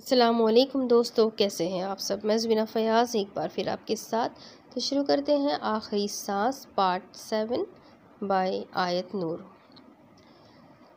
السلام علیکم دوستو، کیسے ہیں آپ سب؟ میں زبینہ فیاض ایک بار پھر آپ کے ساتھ تو شروع کرتے ہیں آخری سانس پارٹ 7 بائی آیت نور۔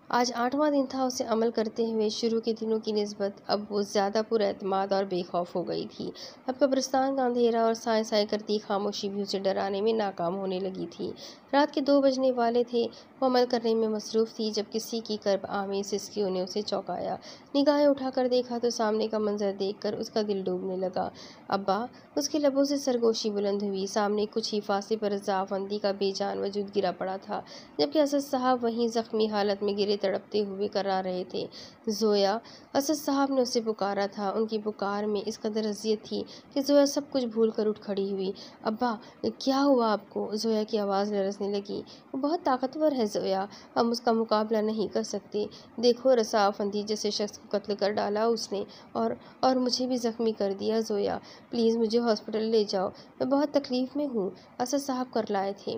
آج 8واں دن تھا۔ اسے عمل کرتے ہوئے شروع کے دنوں کی نسبت اب وہ زیادہ پر اعتماد اور بے خوف ہو گئی تھی۔ اب قبرستان کا اندھیرا اور سائے سائے کرتی خاموشی بھی اسے ڈرانے میں ناکام ہونے لگی تھی۔ رات کے 2 بجنے والے تھے۔ وہ عمل کرنے میں مصروف تھی جب کسی کی کرب آمیز سسکیوں نے اسے چونکایا۔ نگاہیں اٹھا کر دیکھا تو سامنے کا منظر دیکھ کر اس کا دل ڈوبنے لگا۔ ابا! اس کے لبوں سے سرگوشی بلند ہوئی۔ سامنے کچھ ہی فاصلے پر رضا افندی کا بے جان وجود گرا پڑا تھا، جبکہ اسد صاحب وہیں زخمی حالت میں گرے تڑپتے ہوئے کرا رہے تھے۔ زویا! اسد صاحب نے اسے پکارا تھا۔ ان کی پکار میں اس قدر اذیت تھی کہ زویا سب کچھ بھول کر اٹھ کھڑی ہوئی۔ ابا! کیا ہوا آپ کو؟ زویا کی آواز لرزنے لگی۔ وہ بہت طاقتور ہے زویا، ہم اس کا مقابلہ نہیں کر سکتے۔ دیکھو رضا افندی جیسے شخص کو قتل کر ڈالا اس نے، اور مجھے بھی زخمی کر دیا۔ زویا پلیز مجھے ہاسپٹل لے جاؤ، میں بہت تکلیف میں ہوں۔ اسد صاحب کرلائے تھے۔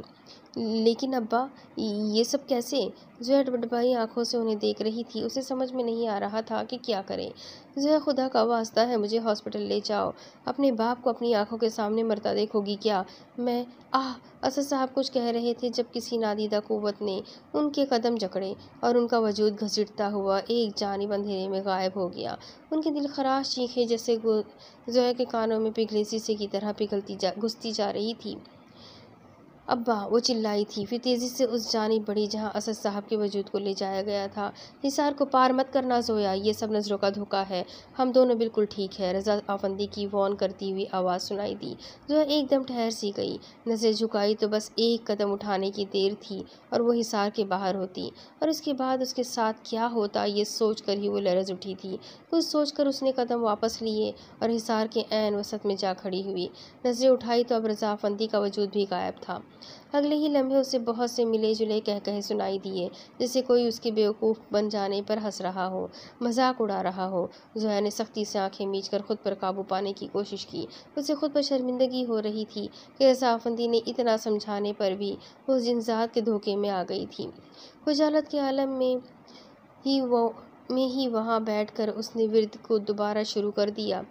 لیکن ابا یہ سب کیسے؟ زویا ڈبڈبائی آنکھوں سے انہیں دیکھ رہی تھی۔ اسے سمجھ میں نہیں آ رہا تھا کہ کیا کرے۔ زویا خدا کا واسطہ ہے مجھے ہاسپٹل لے جاؤ۔ اپنے باپ کو اپنی آنکھوں کے سامنے مرتا دیکھو گی کیا؟ میں اسد صاحب کچھ کہہ رہے تھے جب کسی نادیدہ قوت نے ان کے قدم جکڑے اور ان کا وجود گھسیٹتا ہوا ایک جانب اندھیرے میں غائب ہو گیا۔ ان کی دلخراش چیخیں جیسے زویا کے کانوں میں پگھلے شیشے کی طرح گھستی جا رہی تھی۔ ابا! وہ چلائی تھی، پھر تیزی سے اس جانب بڑھی جہاں اسد صاحب کے وجود کو لے جایا گیا تھا۔ حصار کو پار مت کرنا زویا، یہ سب نظروں کا دھوکہ ہے، ہم دونوں بالکل ٹھیک ہیں۔ رضا افندی کی وارن کرتی ہوئی آواز سنائی دی۔ زویا ایک دم ٹھہر سی گئی۔ نظریں جھکائی تو بس ایک قدم اٹھانے کی دیر تھی اور وہ حصار کے باہر ہوتی، اور اس کے بعد اس کے ساتھ کیا ہوتا یہ سوچ کر ہی وہ لرز اٹھی تھی۔ کچھ سوچ کر اس نے قدم واپس لیے اور حصار کے عین وسط میں جا کھڑی ہوئی۔ نظریں اٹھائی تو اب رضا افندی کا وجود بھی غائب تھا۔ اگلے ہی لمحے اسے بہت سے ملے جلے قہقہے سنائی دیے، جیسے کوئی اس کے بیوقوف بن جانے پر ہنس رہا ہو، مذاق اڑا رہا ہو۔ زویا نے سختی سے آنکھیں میچ کر خود پر قابو پانے کی کوشش کی۔ اسے خود پر شرمندگی ہو رہی تھی کہ رضا افندی نے اتنا سمجھانے پر بھی وہ جنزات کے دھوکے میں آ گئی تھی۔ خجالت کے عالم میں ہی وہاں بیٹھ کر اس نے ورد کو دوبارہ شروع کر دیا۔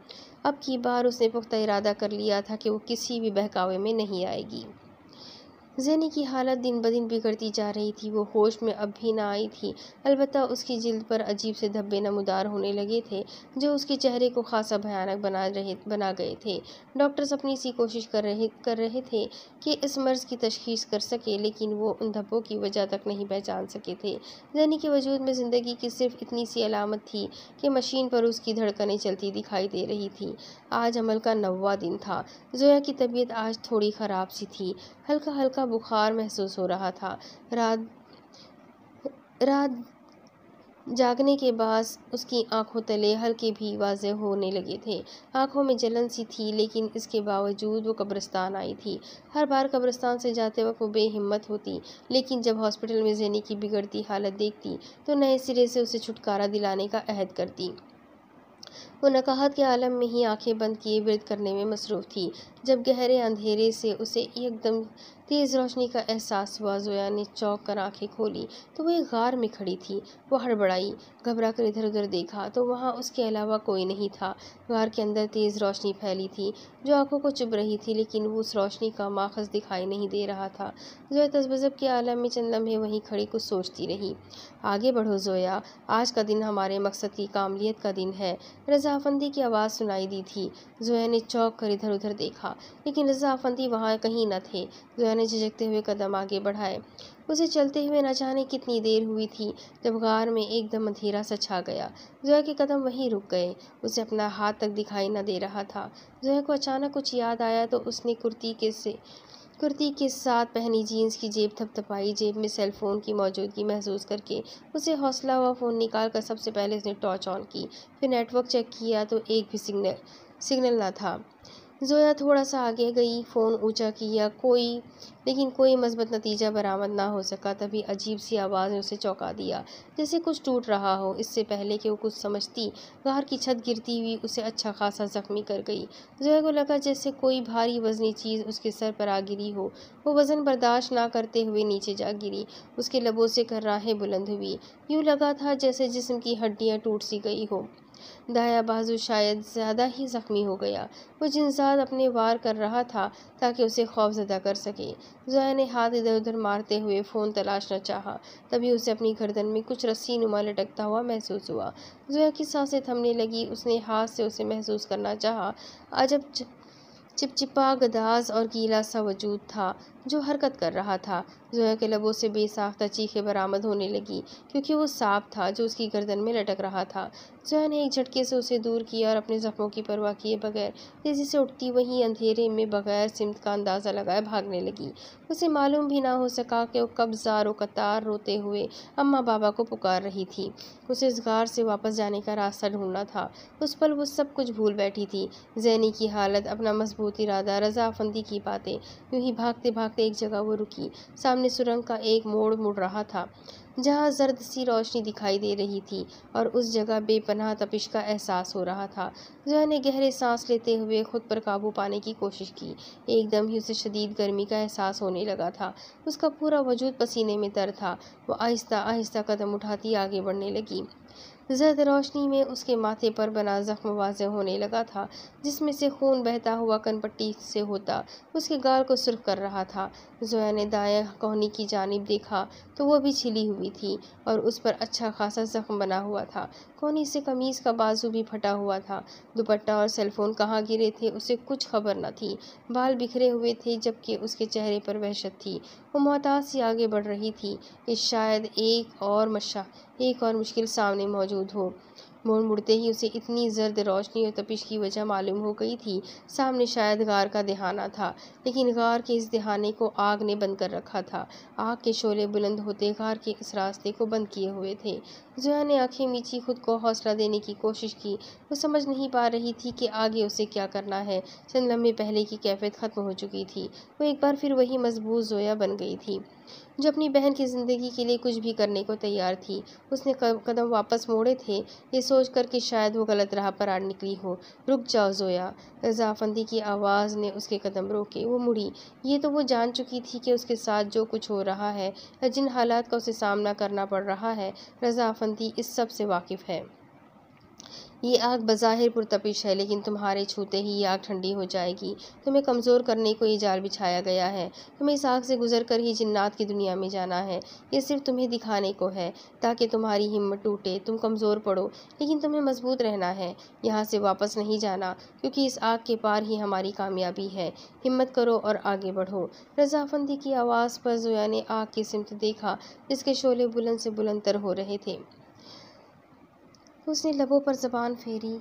اب کی بار اس نے پختہ ارادہ کر لیا تھا کہ وہ کسی بھی بہکاوے میں نہیں آئے گی۔ زینی کی حالت دن بدن بگڑتی جا رہی تھی۔ وہ ہوش میں اب بھی نہ آئی تھی، البتہ اس کی جلد پر عجیب سے دھبے نمودار ہونے لگے تھے جو اس کے چہرے کو خاصا بھیانک بنا گئے تھے۔ ڈاکٹرز اپنی سی کوشش کر رہے تھے کہ اس مرض کی تشخیص کر سکے، لیکن وہ ان دھبوں کی وجہ تک نہیں پہچان سکے تھے۔ زینی کے وجود میں زندگی کی صرف اتنی سی علامت تھی کہ مشین پر اس کی دھڑکنیں چلتی دکھائی دے رہی تھیں۔ آج عمل کا 9واں دن تھا۔ زویا کی طبیعت آج تھوڑی خراب سی تھی، ہلکا ہلکا بخار محسوس ہو رہا تھا۔ رات جاگنے کے باعث اس کی آنکھوں تلے حلقے بھی واضح ہونے لگے تھے۔ آنکھوں میں جلن سی تھی، لیکن اس کے باوجود وہ قبرستان آئی تھی۔ ہر بار قبرستان سے جاتے وقت وہ بے ہمت ہوتی، لیکن جب ہاسپٹل میں زینی کی بگڑتی حالت دیکھتی تو نئے سرے سے اسے چھٹکارا دلانے کا عہد کرتی۔ وہ نکہت کے عالم میں ہی آنکھیں بند کیے ورد کرنے میں مصروف تھی۔ جب گہرے اندھیرے سے اسے یکدم تیز روشنی کا احساس ہوا، زویا نے چونک کر آنکھیں کھولی تو وہ ایک غار میں کھڑی تھی۔ وہ ہڑبڑائی، گھبرا کر ادھر ادھر دیکھا تو وہاں اس کے علاوہ کوئی نہیں تھا۔ غار کے اندر تیز روشنی پھیلی تھی جو آنکھوں کو چبھ رہی تھی، لیکن وہ اس روشنی کا ماخذ دکھائی نہیں دے رہا تھا۔ زویا تذبذب کے عالم میں چند لمحے وہیں کھڑی کچھ سوچتی رہی۔ آگے بڑھو زویا، آج کا دن ہمارے مقصد کی کاملیت کا دن ہے، رضا افندی کی آواز سنائی دی تھی۔ زویا نے چونک کر ادھر ادھر دیکھا، لیکن رضا افندی وہاں کہیں نہ تھے۔ زویا نے جھجکتے ہوئے قدم آگے بڑھائے۔ اسے چلتے ہوئے نہ جانے کتنی دیر ہوئی تھی جب غار میں ایک دم اندھیرا سا چھا گیا۔ زویا کے قدم وہیں رک گئے، اسے اپنا ہاتھ تک دکھائی نہ دے رہا تھا۔ زویا کو اچانک کچھ یاد آیا تو اس نے کرتی کے ساتھ پہنی جینس کی جیب تھپتھپائی۔ جیب میں سیل فون کی موجودگی محسوس کر کے اسے حوصلہ ہوا۔ فون نکال کر سب سے پہلے اس نے ٹارچ آن کی، پھر نیٹ ورک چیک کیا تو ایک بھی سگنل نہ تھا۔ زویا تھوڑا سا آگے گئی، فون اونچا کیا، لیکن کوئی مثبت نتیجہ برآمد نہ ہو سکا۔ تبھی عجیب سی آواز نے اسے چونکا دیا، جیسے کچھ ٹوٹ رہا ہو۔ اس سے پہلے کہ وہ کچھ سمجھتی، غار کی چھت گرتی ہوئی اسے اچھا خاصا زخمی کر گئی۔ زویا کو لگا جیسے کوئی بھاری وزنی چیز اس کے سر پر آ گری ہو۔ وہ وزن برداشت نہ کرتے ہوئے نیچے جا گری۔ اس کے لبوں سے کرراہیں بلند ہوئی، یوں لگا تھا جیسے جسم کی ہڈیاں ٹوٹ سی گئی ہو۔ دایاں بازو شاید زیادہ ہی زخمی ہو گیا۔ وہ جنزاد اپنے وار کر رہا تھا تاکہ اسے خوف زدہ کر سکے۔ زویا نے ہاتھ ادھر ادھر مارتے ہوئے فون تلاشنا چاہا، تبھی اسے اپنی گردن میں کچھ رسی نما لٹکتا ہوا محسوس ہوا۔ زویا کی سانسیں تھمنے لگی۔ اس نے ہاتھ سے اسے محسوس کرنا چاہا۔ عجب چپچپا، گداز اور گیلا سا وجود تھا جو حرکت کر رہا تھا۔ زویا کے لبوں سے بے ساختہ چیخیں برآمد ہونے لگی کیونکہ وہ سانپ تھا جو اس کی گردن میں لٹک رہا تھا۔ زویا نے ایک جھٹکے سے اسے دور کیا اور اپنے زخموں کی پرواہ کیے بغیر تیزی سے اٹھتی ہوئی اندھیرے میں بغیر سمت کا اندازہ لگائے بھاگنے لگی۔ اسے معلوم بھی نہ ہو سکا کہ وہ کب زار و قطار روتے ہوئے اماں بابا کو پکار رہی تھی۔ اسے اس غار سے واپس جانے کا راستہ ڈھونڈنا تھا۔ اس پل وہ سب کچھ بھول بیٹھی تھی، زینی کی حالت، اپنا مضبوط ارادہ، رضا افندی کی باتیں۔ یوں ہی بھاگتے بھاگتے ایک جگہ وہ رکی۔ سامنے سرنگ کا ایک موڑ مڑ رہا تھا جہاں زرد سی روشنی دکھائی دے رہی تھی اور اس جگہ بے پناہ تپش کا احساس ہو رہا تھا۔ زویا نے گہرے سانس لیتے ہوئے خود پر قابو پانے کی کوشش کی۔ ایک دم ہی اسے شدید گرمی کا احساس ہونے لگا تھا۔ اس کا پورا وجود پسینے میں تر تھا۔ وہ آہستہ آہستہ قدم اٹھاتی آگے بڑھنے لگی۔ زرد روشنی میں اس کے ماتھے پر بنا زخم واضح ہونے لگا تھا جس میں سے خون بہتا ہوا کن پٹی سے ہوتا اس کے گال کو سرخ کر رہا تھا۔ زویا نے دائیں کہنی کی جانب دیکھا تو وہ بھی چھلی ہوئی تھی اور اس پر اچھا خاصا زخم بنا ہوا تھا۔ کہنی سے قمیص کا بازو بھی پھٹا ہوا تھا۔ دوپٹہ اور سیل فون کہاں گرے تھے اسے کچھ خبر نہ تھی۔ بال بکھرے ہوئے تھے جبکہ اس کے چہرے پر وحشت تھی۔ وہ محتاط سی آگے بڑھ رہی تھی کہ شاید ایک اور مشکل سامنے موجود ہو۔ موڑ مڑتے ہی اسے اتنی زرد روشنی اور تپش کی وجہ معلوم ہو گئی تھی۔ سامنے شاید غار کا دہانہ تھا، لیکن غار کے اس دہانے کو آگ نے بند کر رکھا تھا۔ آگ کے شعلے بلند ہوتے غار کے اس راستے کو بند کیے ہوئے تھے۔ زویا نے آنکھیں میچی، خود کو حوصلہ دینے کی کوشش کی۔ وہ سمجھ نہیں پا رہی تھی کہ آگے اسے کیا کرنا ہے۔ چند لمحے پہلے کی کیفیت ختم ہو چکی تھی۔ وہ ایک بار پھر وہی مضبوط زویا بن گئی تھی جو اپنی بہن کی زندگی کے لیے کچھ بھی کرنے کو تیار تھی۔ اس نے قدم واپس موڑے تھے یہ سوچ کر کہ شاید وہ غلط راہ پر آ نکلی ہو۔ رک جاؤ زویا، رضا افندی کی آواز نے اس کے قدم روکے۔ وہ مڑی۔ یہ تو وہ جان چکی تھی کہ اس کے ساتھ جو کچھ ہو رہا ہے یا جن حالات کا اسے سامنا کرنا پڑ رہا ہے، رضا افندی اس سب سے واقف ہے۔ یہ آگ بظاہر پرتپش ہے لیکن تمہارے چھوتے ہی یہ آگ ٹھنڈی ہو جائے گی۔ تمہیں کمزور کرنے کو یہ جال بچھایا گیا ہے۔ تمہیں اس آگ سے گزر کر ہی جنات کی دنیا میں جانا ہے۔ یہ صرف تمہیں دکھانے کو ہے تاکہ تمہاری ہمت ٹوٹے، تم کمزور پڑو، لیکن تمہیں مضبوط رہنا ہے۔ یہاں سے واپس نہیں جانا کیونکہ اس آگ کے پار ہی ہماری کامیابی ہے۔ ہمت کرو اور آگے بڑھو۔ رضا افندی کی آواز پر زویا نے آگ کی سمت دیکھا جس کے شعلے بلند سے بلند تر ہو رہے تھے۔ اس نے لبوں پر زبان پھیری۔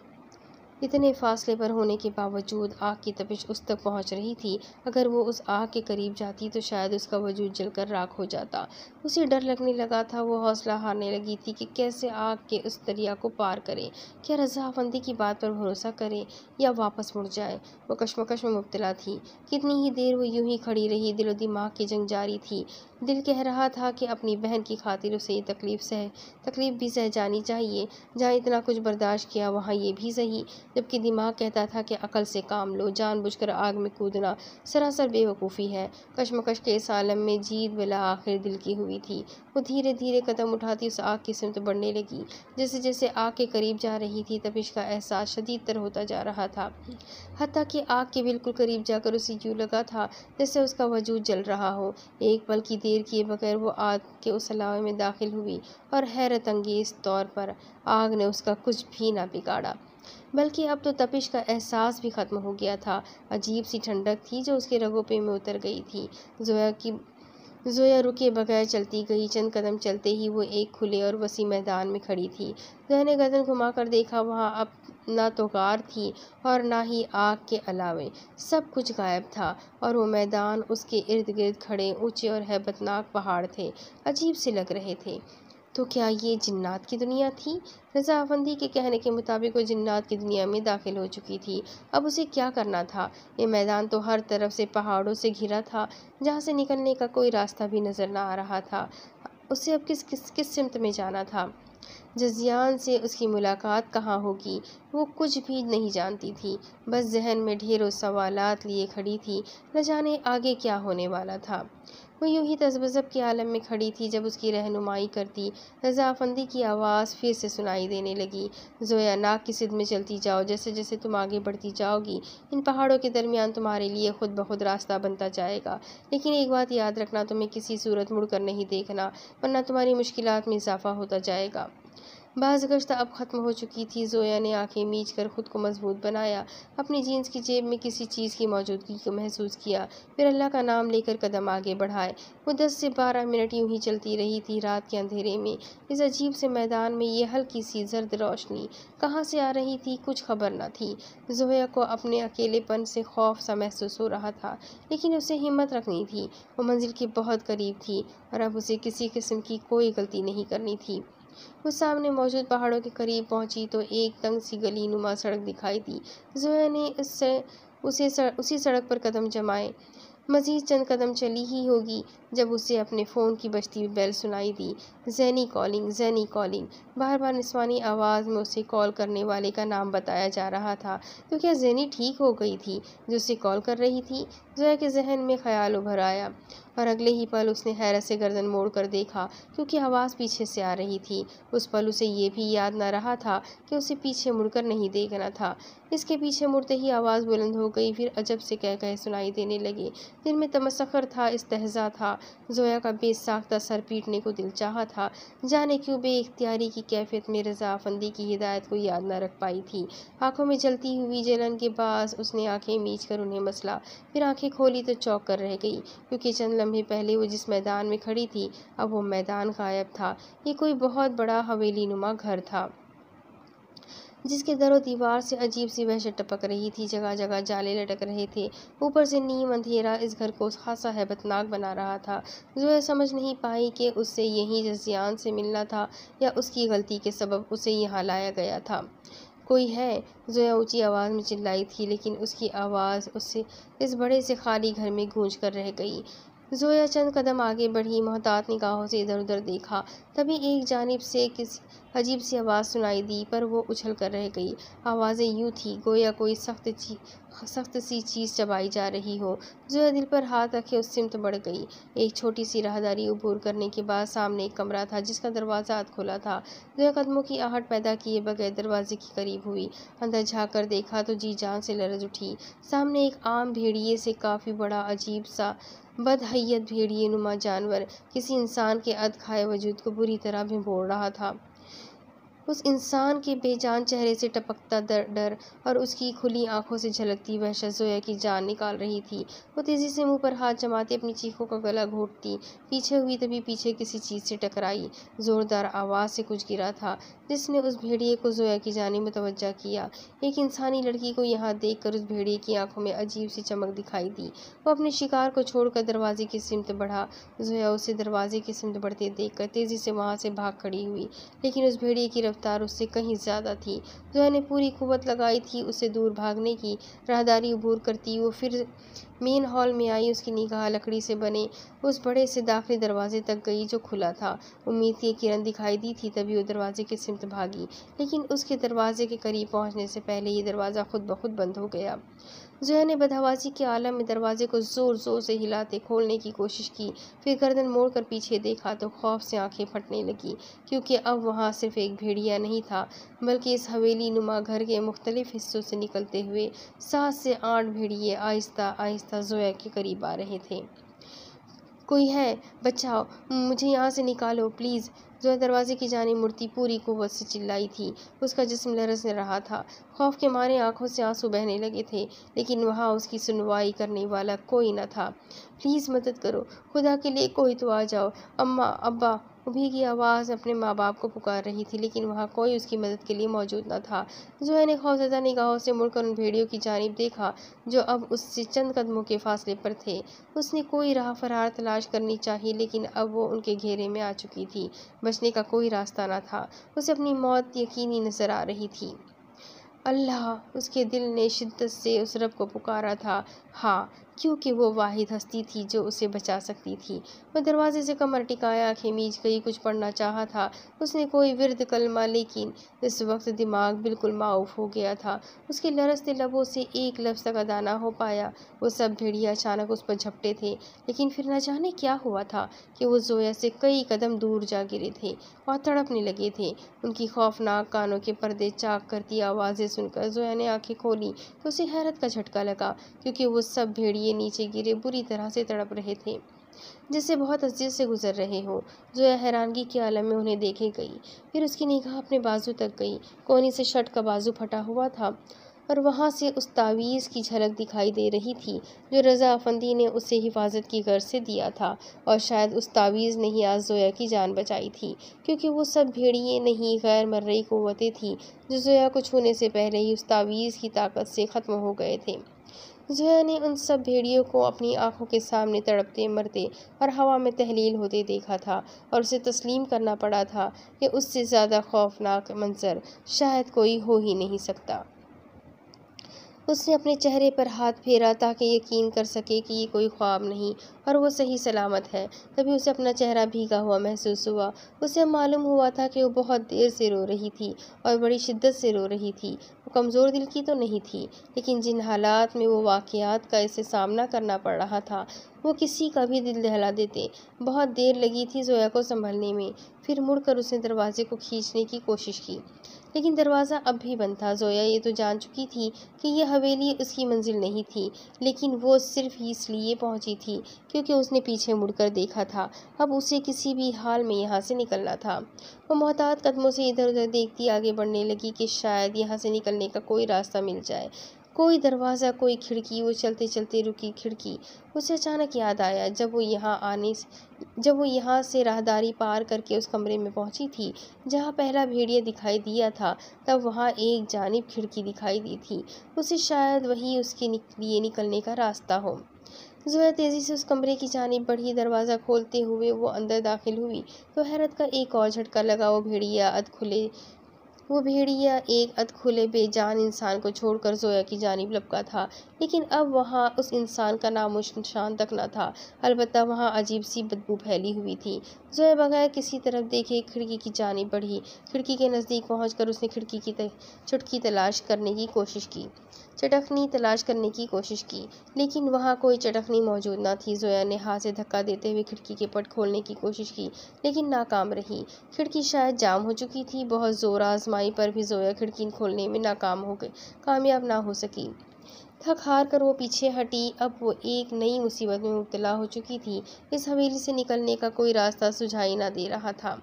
اتنے فاصلے پر ہونے کے باوجود آگ کی تپش اس تک پہنچ رہی تھی۔ اگر وہ اس آگ کے قریب جاتی تو شاید اس کا وجود جل کر راکھ ہو جاتا۔ اسے ڈر لگنے لگا تھا۔ وہ حوصلہ ہارنے لگی تھی کہ کیسے آگ کے اس دریا کو پار کرے۔ کیا رضا افندی کی بات پر بھروسہ کرے یا واپس مڑ جائے؟ وہ کشمکش میں مبتلا تھی۔ کتنی ہی دیر وہ یوں ہی کھڑی رہی۔ دل و دماغ کی جنگ جاری تھی۔ دل کہہ رہا تھا کہ اپنی بہن کی خاطر اسے یہ تکلیف بھی سہ جانی چاہیے۔ جہاں اتنا کچھ برداشت کیا وہاں یہ بھی سہی، جبکہ دماغ کہتا تھا کہ عقل سے کام لو، جان بوجھ کر آگ میں کودنا سراسر بے وقوفی ہے۔ کشمکش کے اس عالم میں جیت بالآخر دل کی ہوئی تھی۔ وہ دھیرے دھیرے قدم اٹھاتی اس آگ کی سمت بڑھنے لگی۔ جیسے جیسے آگ کے قریب جا رہی تھی تپش کا احساس شدید تر ہوتا جا رہا تھا، حتیٰ کہ آگ کے بالکل قریب جا کر اسے یوں لگا تھا جیسے اس کا وجود جل رہا ہو۔ ایک پل کی دیر کیے بغیر وہ آگ کے اس علاوے میں داخل ہوئی اور حیرت انگیز طور پر آگ نے اس کا کچھ بھی نہ بگاڑا، بلکہ اب تو تپش کا احساس بھی ختم ہو گیا تھا۔ عجیب سی ٹھنڈک تھی جو اس کے رگوں پہ میں اتر گئی تھی۔ زویا رکے بغیر چلتی گئی۔ چند قدم چلتے ہی وہ ایک کھلے اور وسیع میدان میں کھڑی تھی۔ زویا نے گردن گھما کر دیکھا، وہاں اب نہ تو غار تھی اور نہ ہی آگ کے علاوے سب کچھ غائب تھا، اور وہ میدان، اس کے ارد گرد کھڑے اونچے اور ہیبت ناک پہاڑ تھے، عجیب سے لگ رہے تھے۔ تو کیا یہ جنات کی دنیا تھی؟ رضا افندی کے کہنے کے مطابق وہ جنات کی دنیا میں داخل ہو چکی تھی۔ اب اسے کیا کرنا تھا؟ یہ میدان تو ہر طرف سے پہاڑوں سے گھرا تھا جہاں سے نکلنے کا کوئی راستہ بھی نظر نہ آ رہا تھا۔ اسے اب کس سمت میں جانا تھا؟ جزیان سے اس کی ملاقات کہاں ہوگی؟ وہ کچھ بھی نہیں جانتی تھی، بس ذہن میں ڈھیروں سوالات لیے کھڑی تھی۔ نہ جانے آگے کیا ہونے والا تھا۔ وہ یوں ہی تذبذب کے عالم میں کھڑی تھی جب اس کی رہنمائی کرتی رضا افندی کی آواز پھر سے سنائی دینے لگی۔ زویا، ناک کی سدھ میں چلتی جاؤ، جیسے جیسے تم آگے بڑھتی جاؤ گی ان پہاڑوں کے درمیان تمہارے لیے خود بخود راستہ بنتا جائے گا، لیکن ایک بات یاد رکھنا، تمہیں کسی صورت مڑ کر نہیں دیکھنا، ورنہ تمہاری مشکلات میں اضافہ ہوتا جائے گا۔ بعض گشت اب ختم ہو چکی تھی۔ زویا نے آنکھیں میچ کر خود کو مضبوط بنایا، اپنی جینس کی جیب میں کسی چیز کی موجودگی کو محسوس کیا، پھر اللہ کا نام لے کر قدم آگے بڑھائے۔ وہ 10 سے 12 منٹ یوں ہی چلتی رہی تھی۔ رات کے اندھیرے میں اس عجیب سے میدان میں یہ ہلکی سی زرد روشنی کہاں سے آ رہی تھی کچھ خبر نہ تھی۔ زویا کو اپنے اکیلے پن سے خوف سا محسوس ہو رہا تھا، لیکن اسے ہمت رکھنی تھی۔ وہ منزل کے بہت قریب تھی اور اب اسے کسی قسم کی کوئی غلطی نہیں کرنی تھی۔ وہ سامنے موجود پہاڑوں کے قریب پہنچی تو ایک تنگ سی گلی نما سڑک دکھائی دی۔ زویا نے اسی سڑک پر قدم جمائے۔ مزید چند قدم چلی ہی ہوگی جب اسے اپنے فون کی بجتی بیل سنائی دی۔ زینی کالنگ، زینی کالنگ، بار بار نسوانی آواز میں اسے کال کرنے والے کا نام بتایا جا رہا تھا۔ تو کیا زینی ٹھیک ہو گئی تھی جو اسے کال کر رہی تھی؟ زویا کے ذہن میں خیال ابھر آیا اور اگلے ہی پل اس نے حیرت سے گردن موڑ کر دیکھا، کیونکہ آواز پیچھے سے آ رہی تھی۔ اس پل اسے یہ بھی یاد نہ رہا تھا کہ اسے پیچھے مڑ کر نہیں دیکھنا تھا۔ اس کے پیچھے مڑتے ہی آواز بلند ہو گئی، پھر عجب سے کہے سنائی دینے لگے جن میں تمسخر تھا، استہزاء تھا۔ زویا کا بے ساختہ سر پیٹنے کو دل چاہا تھا، جانے کیوں بے اختیاری کی کیفیت میں رضا افندی کی ہدایت کو یاد نہ رکھ پائی تھی۔ آنکھوں میں جلتی ہوئی جلن کے باعث اس نے آنکھیں میچ کر انہیں مسلا، پھر آنکھیں کھولی تو چونک کر رہ گئی، کیونکہ چند لمحے پہلے وہ جس میدان میں کھڑی تھی اب وہ میدان غائب تھا۔ یہ کوئی بہت بڑا حویلی نما گھر تھا جس کے در و دیوار سے عجیب سی وحشت ٹپک رہی تھی، جگہ جگہ جالے لٹک رہے تھے، اوپر سے نیم اندھیرا اس گھر کو خاصا ہیبت ناک بنا رہا تھا۔ زویا سمجھ نہیں پائی کہ اس سے یہیں جزیان سے ملنا تھا یا اس کی غلطی کے سبب اسے یہاں لایا گیا تھا۔ کوئی ہے؟ زویا اونچی آواز میں چلائی تھی، لیکن اس کی آواز اس بڑے سے خالی گھر میں گونج کر رہ گئی۔ زویا چند قدم آگے بڑھی، محتاط نگاہوں سے ادھر ادھر دیکھا، تبھی ایک جانب سے کسی عجیب سی آواز سنائی دی، پر وہ اچھل کر رہ گئی۔ آوازیں یوں تھی گویا کوئی سخت سی چیز چبائی جا رہی ہو۔ زویا دل پر ہاتھ رکھے اس سمت بڑھ گئی۔ ایک چھوٹی سی راہداری عبور کرنے کے بعد سامنے ایک کمرہ تھا جس کا دروازہ ادھ کھلا تھا۔ زویا قدموں کی آہٹ پیدا کیے بغیر دروازے کے قریب ہوئی، اندر جھانک کر دیکھا تو جی جان سے لرز اٹھی۔ سامنے ایک عام بھیڑیے سے کافی بڑا عجیب سا بدحیت بھیڑیے نما جانور کسی انسان کے ادھ کھائے وجود کو بری طرح بھنبوڑ رہا تھا۔ اس انسان کے بے جان چہرے سے ٹپکتا ڈر اور اس کی کھلی آنکھوں سے جھلکتی وحشت زویا کی جان نکال رہی تھی۔ وہ تیزی سے منہ پر ہاتھ جماتے اپنی چیخوں کا گلا گھونٹتی پیچھے ہوئی، تبھی پیچھے کسی چیز سے ٹکرائی۔ زوردار آواز سے کچھ گرا تھا جس نے اس بھیڑیے کو زویا کی جانب متوجہ کیا۔ ایک انسانی لڑکی کو یہاں دیکھ کر اس بھیڑیے کی آنکھوں میں عجیب سی چمک دکھائی دی۔ وہ اپنے شکار کو چھوڑ کر دروازے کی سمت بڑھا۔ زویا اسے دروازے کی سمت بڑھتے دیکھ کر تیزی سے وہاں سے بھاگ کھڑی ہوئی، لیکن اس بھیڑیے کی رفتار اس سے کہیں زیادہ تھی۔ زویا نے پوری قوت لگائی تھی اس سے دور بھاگنے کی۔ راہداری عبور کرتی وہ پھر مین ہال میں آئی۔ اس کی نگاہ لکڑی سے بنے اس بڑے سے داخلی دروازے تک گئی جو کھلا تھا۔ امید کی ایک کرن دکھائی دی تھی، تبھی وہ دروازے کی سمت بھاگی، لیکن اس کے دروازے کے قریب پہنچنے سے پہلے یہ دروازہ خود بخود بند ہو گیا۔ زویا نے بدحواسی کے عالم میں دروازے کو زور زور سے ہلاتے کھولنے کی کوشش کی، پھر گردن موڑ کر پیچھے دیکھا تو خوف سے آنکھیں پھٹنے لگیں، کیونکہ اب وہاں صرف ایک بھیڑیا نہیں تھا بلکہ اس حویلی نما گھر کے مختلف حصوں سے نکلتے ہوئے 7 سے 8 بھیڑیے آہستہ آہستہ زویا کے قریب آ رہے تھے۔ کوئی ہے؟ بچاؤ! مجھے یہاں سے نکالو پلیز! زویا دروازے کی جانب مڑتی پوری قوت سے چلائی تھی۔ اس کا جسم لرز رہا تھا، خوف کے مارے آنکھوں سے آنسو بہنے لگے تھے، لیکن وہاں اس کی سنوائی کرنے والا کوئی نہ تھا۔ پلیز مدد کرو! خدا کے لیے کوئی تو آ جاؤ! اماں، ابا! وہ بھیگی آواز اپنے ماں باپ کو پکار رہی تھی، لیکن وہاں کوئی اس کی مدد کے لیے موجود نہ تھا۔ زویا نے خوفزدہ نگاہوں سے مڑ کر ان بھیڑیوں کی جانب دیکھا جو اب اس سے چند قدموں کے فاصلے پر تھے۔ اس نے کوئی راہ فرار تلاش کرنی چاہی، لیکن اب وہ ان کے گھیرے میں آ چکی تھی، بچنے کا کوئی راستہ نہ تھا۔ اسے اپنی موت یقینی نظر آ رہی تھی۔ اللہ! اس کے دل نے شدت سے اس رب کو پکارا تھا۔ ہاں، کیونکہ وہ واحد ہستی تھی جو اسے بچا سکتی تھی۔ وہ دروازے سے کمر ٹکائے آنکھیں میچ گئی، کچھ پڑھنا چاہا تھا اس نے کوئی ورد کلمہ، لیکن اس وقت دماغ بالکل معاف ہو گیا تھا۔ اس کے لرزتے لبوں سے ایک لفظ تک ادا نہ ہو پایا۔ وہ سب بھیڑیا اچانک اس پر جھپٹے تھے، لیکن پھر نہ جانے کیا ہوا تھا کہ وہ زویا سے کئی قدم دور جا گرے تھے اور تڑپنے لگے تھے۔ ان کی خوفناک کانوں کے پردے چاک کرتی آوازیں سن کر زویا نے آنکھیں کھولیں تو اسے حیرت کا جھٹکا لگا، کیونکہ وہ سب بھیڑیے نیچے گرے بری طرح سے تڑپ رہے تھے، جیسے بہت اذیت سے گزر رہے ہوں۔ زویا حیرانگی کے عالم میں انہیں دیکھے گئی، پھر اس کی نگاہ اپنے بازو تک گئی۔ کوہنی سے شرٹ کا بازو پھٹا ہوا تھا اور وہاں سے اس تعویذ کی جھلک دکھائی دے رہی تھی جو رضا افندی نے اسے حفاظت کی غرض سے دیا تھا، اور شاید اس تعویذ نے ہی آج زویا کی جان بچائی تھی، کیونکہ وہ سب بھیڑیے نہیں، غیر مرئی قوتیں تھیں جو زویا کو چھونے سے پہلے ہی اس تعویذ کی طاقت سے ختم ہو گئے تھے۔ زویا نے ان سب بھیڑیوں کو اپنی آنکھوں کے سامنے تڑپتے، مرتے اور ہوا میں تحلیل ہوتے دیکھا تھا، اور اسے تسلیم کرنا پڑا تھا کہ اس سے زیادہ خوفناک منظر شاید کوئی ہو ہی نہیں سکتا۔ اس نے اپنے چہرے پر ہاتھ پھیرا تاکہ یقین کر سکے کہ یہ کوئی خواب نہیں اور وہ صحیح سلامت ہے۔ تبھی اسے اپنا چہرہ بھیگا ہوا محسوس ہوا۔ اسے معلوم ہوا تھا کہ وہ بہت دیر سے رو رہی تھی اور بڑی شدت سے رو رہی تھی۔ وہ کمزور دل کی تو نہیں تھی، لیکن جن حالات میں وہ واقعات کا اسے سامنا کرنا پڑ رہا تھا وہ کسی کا بھی دل دہلا دیتے۔ بہت دیر لگی تھی زویا کو سنبھلنے میں، پھر مڑ کر اس نے دروازے کو کھینچنے کی کوشش کی، لیکن دروازہ اب بھی بند تھا۔ زویا یہ تو جان چکی تھی کہ یہ حویلی اس کی منزل نہیں تھی، لیکن وہ صرف اس لیے پہنچی تھی کیونکہ اس نے پیچھے مڑ کر دیکھا تھا۔ اب اسے کسی بھی حال میں یہاں سے نکلنا تھا۔ وہ محتاط قدموں سے ادھر ادھر دیکھتی آگے بڑھنے لگی کہ شاید یہاں سے نکلنے کا کوئی راستہ مل جائے، کوئی دروازہ، کوئی کھڑکی۔ وہ چلتے چلتے رکی۔ کھڑکی اسے اچانک یاد آیا، جب وہ یہاں سے راہداری پار کر کے اس کمرے میں پہنچی تھی جہاں پہلا بھیڑیا دکھائی دیا تھا، تب وہاں ایک جانب کھڑکی دکھائی دی تھی۔ اسے شاید وہی اس کے لیے نکلنے کا راستہ ہو۔ زویا تیزی سے اس کمرے کی جانب بڑھی۔ دروازہ کھولتے ہوئے وہ اندر داخل ہوئی تو حیرت کا ایک اور جھٹکا لگا۔ وہ بھیڑیا ایک ادکھلے بے جان انسان کو چھوڑ کر زویا کی جانب لپکا تھا، لیکن اب وہاں اس انسان کا نام و نشان تک نہ تھا، البتہ وہاں عجیب سی بدبو پھیلی ہوئی تھی۔ زویا بغیر کسی طرف دیکھے کھڑکی کی جانب بڑھی۔ کھڑکی کے نزدیک پہنچ کر اس نے کھڑکی کی چٹکنی تلاش کرنے کی کوشش کی، لیکن وہاں کوئی چٹکنی موجود نہ تھی۔ زویا نے ہاتھ سے دھکا دیتے ہوئے کھڑکی کے پٹ کھولنے کی کوشش کی، لیکن ناکام رہی۔ کھڑکی شاید جام ہو چکی تھی۔ بہت زور آزمائی پر بھی زویا کھڑکی کھولنے میں کامیاب نہ ہو سکی۔ تھک ہار کر وہ پیچھے ہٹی۔ اب وہ ایک نئی مصیبت میں مبتلا ہو چکی تھی۔ اس حویلی سے نکلنے کا کوئی راستہ سجھائی نہ دے رہا تھا۔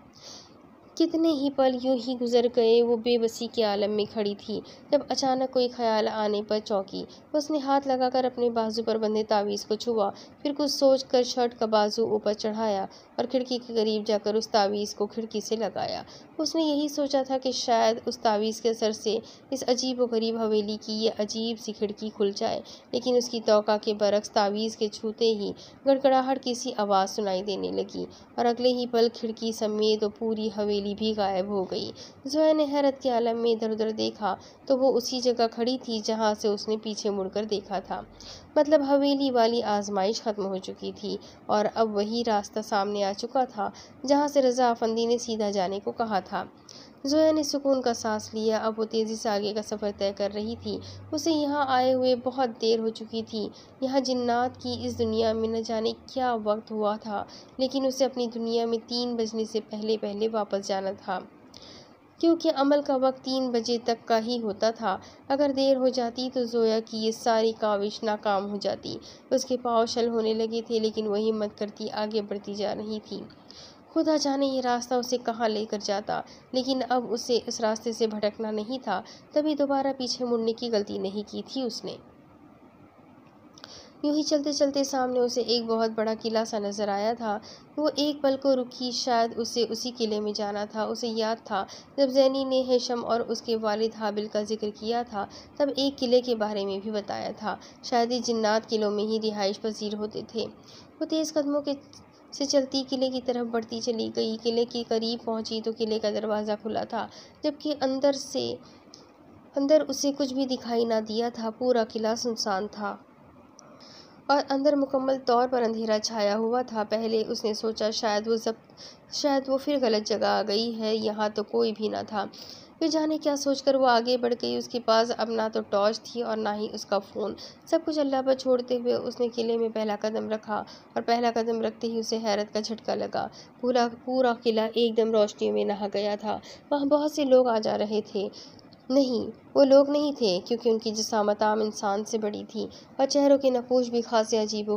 کتنے ہی پل یوں ہی گزر گئے۔ وہ بے بسی کے عالم میں کھڑی تھی جب اچانک کوئی خیال آنے پر چونکی۔ اس نے ہاتھ لگا کر اپنے بازو پر بندھے تعویذ کو چھوا، پھر کچھ سوچ کر شرٹ کا بازو اوپر چڑھایا اور کھڑکی کے قریب جا کر اس تعویذ کو کھڑکی سے لگایا۔ اس نے یہی سوچا تھا کہ شاید اس تعویذ کے اثر سے اس عجیب و غریب حویلی کی یہ عجیب سی کھڑکی کھل جائے، لیکن اس کی توقع کے برعکس تعویذ کے چھوتے ہی گڑگڑاہٹ کی سی آواز سنائی دینے لگی، اور اگلے ہی پل کھڑکی سمیت وہ پوری حویلی بھی غائب ہو گئی۔ زویا نے حیرت کے عالم میں ادھر ادھر دیکھا تو وہ اسی جگہ کھڑی تھی جہاں سے اس نے پیچھے مڑ کر دیکھا تھا۔ مطلب حویلی والی آزمائش ختم ہو چکی تھی اور اب وہی راستہ سامنے آ چکا تھا جہاں سے رضا افندی نے سیدھا جانے کو کہا تھا۔ زویا نے سکون کا سانس لیا۔ اب وہ تیزی سے آگے کا سفر طے کر رہی تھی۔ اسے یہاں آئے ہوئے بہت دیر ہو چکی تھی۔ یہاں جنات کی اس دنیا میں نہ جانے کیا وقت ہوا تھا، لیکن اسے اپنی دنیا میں 3 بجنے سے پہلے واپس جانا تھا، کیونکہ عمل کا وقت 3 بجے تک کا ہی ہوتا تھا۔ اگر دیر ہو جاتی تو زویا کی یہ ساری کاوش ناکام ہو جاتی۔ اس کے پاؤں شل ہونے لگے تھے، لیکن وہ ہمت کرتی آگے بڑھتی جا رہی تھی۔ خدا جانے یہ راستہ اسے کہاں لے کر جاتا، لیکن اب اسے اس راستے سے بھٹکنا نہیں تھا۔ تبھی دوبارہ پیچھے مڑنے کی غلطی نہیں کی تھی اس نے۔ یوں ہی چلتے چلتے سامنے اسے ایک بہت بڑا قلعہ سا نظر آیا تھا۔ وہ ایک پل کو رکی، شاید اسے اسی قلعے میں جانا تھا۔ اسے یاد تھا جب زینی نے ہیثم اور اس کے والد حابل کا ذکر کیا تھا، تب ایک قلعے کے بارے میں بھی بتایا تھا۔ شاید یہ جنات قلعوں میں ہی رہائش پذیر ہوتے تھے۔ وہ تیز قدموں سے چلتی قلعے کی طرف بڑھتی چلی گئی۔ قلعے کے قریب پہنچی تو قلعے کا دروازہ کھلا تھا، جبکہ اندر اسے کچھ بھی دکھائی نہ دیا تھا۔ پورا قلعہ سنسان تھا۔ اور اندر مکمل طور پر اندھیرا چھایا ہوا تھا۔ پہلے اس نے سوچا شاید وہ پھر غلط جگہ آ گئی ہے، یہاں تو کوئی بھی نہ تھا۔ پھر جانے کیا سوچ کر وہ آگے بڑھ گئی۔ اس کے پاس اب نہ تو ٹارچ تھی اور نہ ہی اس کا فون۔ سب کچھ اللہ پر چھوڑتے ہوئے اس نے قلعے میں پہلا قدم رکھا، اور پہلا قدم رکھتے ہی اسے حیرت کا جھٹکا لگا۔ پورا قلعہ ایک دم روشنیوں میں نہا گیا تھا۔ وہاں بہت سے لوگ آ جا رہے تھے۔ نہیں، وہ لوگ نہیں تھے، کیونکہ ان کی جسامت عام انسان سے بڑی تھی، اور چہروں کے نقوش بھی خاصے عجیب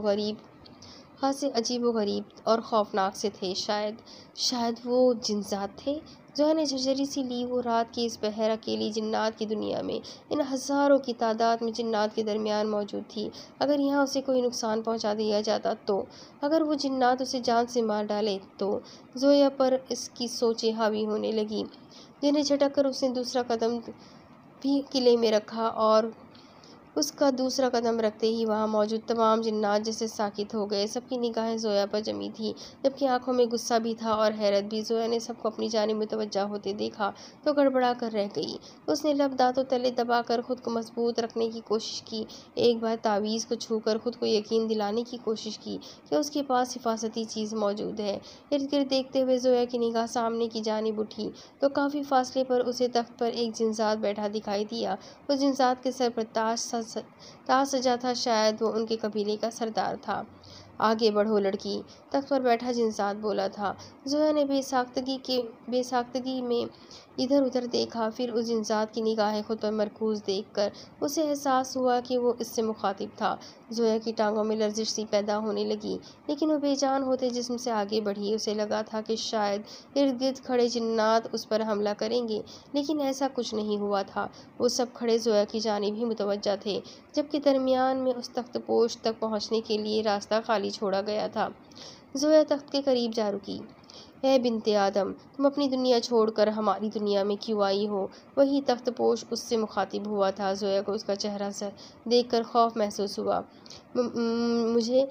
و غریب اور خوفناک سے تھے۔ شاید وہ جنات تھے۔ زویا نے جھرجھری سی لی۔ وہ رات کی اس بہر اکیلی جنات کی دنیا میں ان ہزاروں کی تعداد میں جنات کے درمیان موجود تھی۔ اگر یہاں اسے کوئی نقصان پہنچا دیا جاتا تو، اگر وہ جنات اسے جان سے مار ڈالے تو، زویا پر اس کی سوچیں حاوی ہونے لگیں، جنہیں جھٹک کر اس نے دوسرا قدم بھی قلعے میں رکھا، اور اس کا دوسرا قدم رکھتے ہی وہاں موجود تمام جنات جیسے ساکت ہو گئے۔ سب کی نگاہیں زویا پر جمی تھیں، جبکہ آنکھوں میں غصہ بھی تھا اور حیرت بھی۔ زویا نے سب کو اپنی جانب متوجہ ہوتے دیکھا تو گڑبڑا کر رہ گئی۔ اس نے لب دانتوں تلے دبا کر خود کو مضبوط رکھنے کی کوشش کی، ایک بار تعویذ کو چھو کر خود کو یقین دلانے کی کوشش کی کہ اس کے پاس حفاظتی چیز موجود ہے۔ ارد گرد دیکھتے ہوئے زویا کی نگاہ سامنے کی جانب اٹھی تو کافی فاصلے پر اسے تخت پر ایک جنزات بیٹھا دکھائی دیا۔ اس جنزات کے سر پر تاج سجا تھا، شاید وہ ان کے قبیلے کا سردار تھا۔ آگے بڑھو لڑکی، تخت پر بیٹھا جنزات بولا تھا۔ زویا نے بے ساختگی میں ادھر ادھر دیکھا، پھر اس جنزات کی نگاہیں خود پر مرکوز دیکھ کر اسے احساس ہوا کہ وہ اس سے مخاطب تھا۔ زویا کی ٹانگوں میں لرزش سی پیدا ہونے لگی، لیکن وہ بے جان ہوتے جسم سے آگے بڑھی۔ اسے لگا تھا کہ شاید ارد گرد کھڑے جنات اس پر حملہ کریں گے، لیکن ایسا کچھ نہیں ہوا تھا۔ وہ سب کھڑے زویا کی جانب ہی متوجہ تھے، جبکہ درمیان میں اس تخت پوش تک پہنچنے کے لیے راستہ خالی چھوڑا گیا تھا۔ زویا تخت کے قریب جا رکی۔ اے بنت آدم، تم اپنی دنیا چھوڑ کر ہماری دنیا میں کیوں آئی ہو؟ وہی تخت پوش اس سے مخاطب ہوا تھا۔ زویا کو اس کا چہرہ دیکھ کر خوف محسوس ہوا۔ مجھے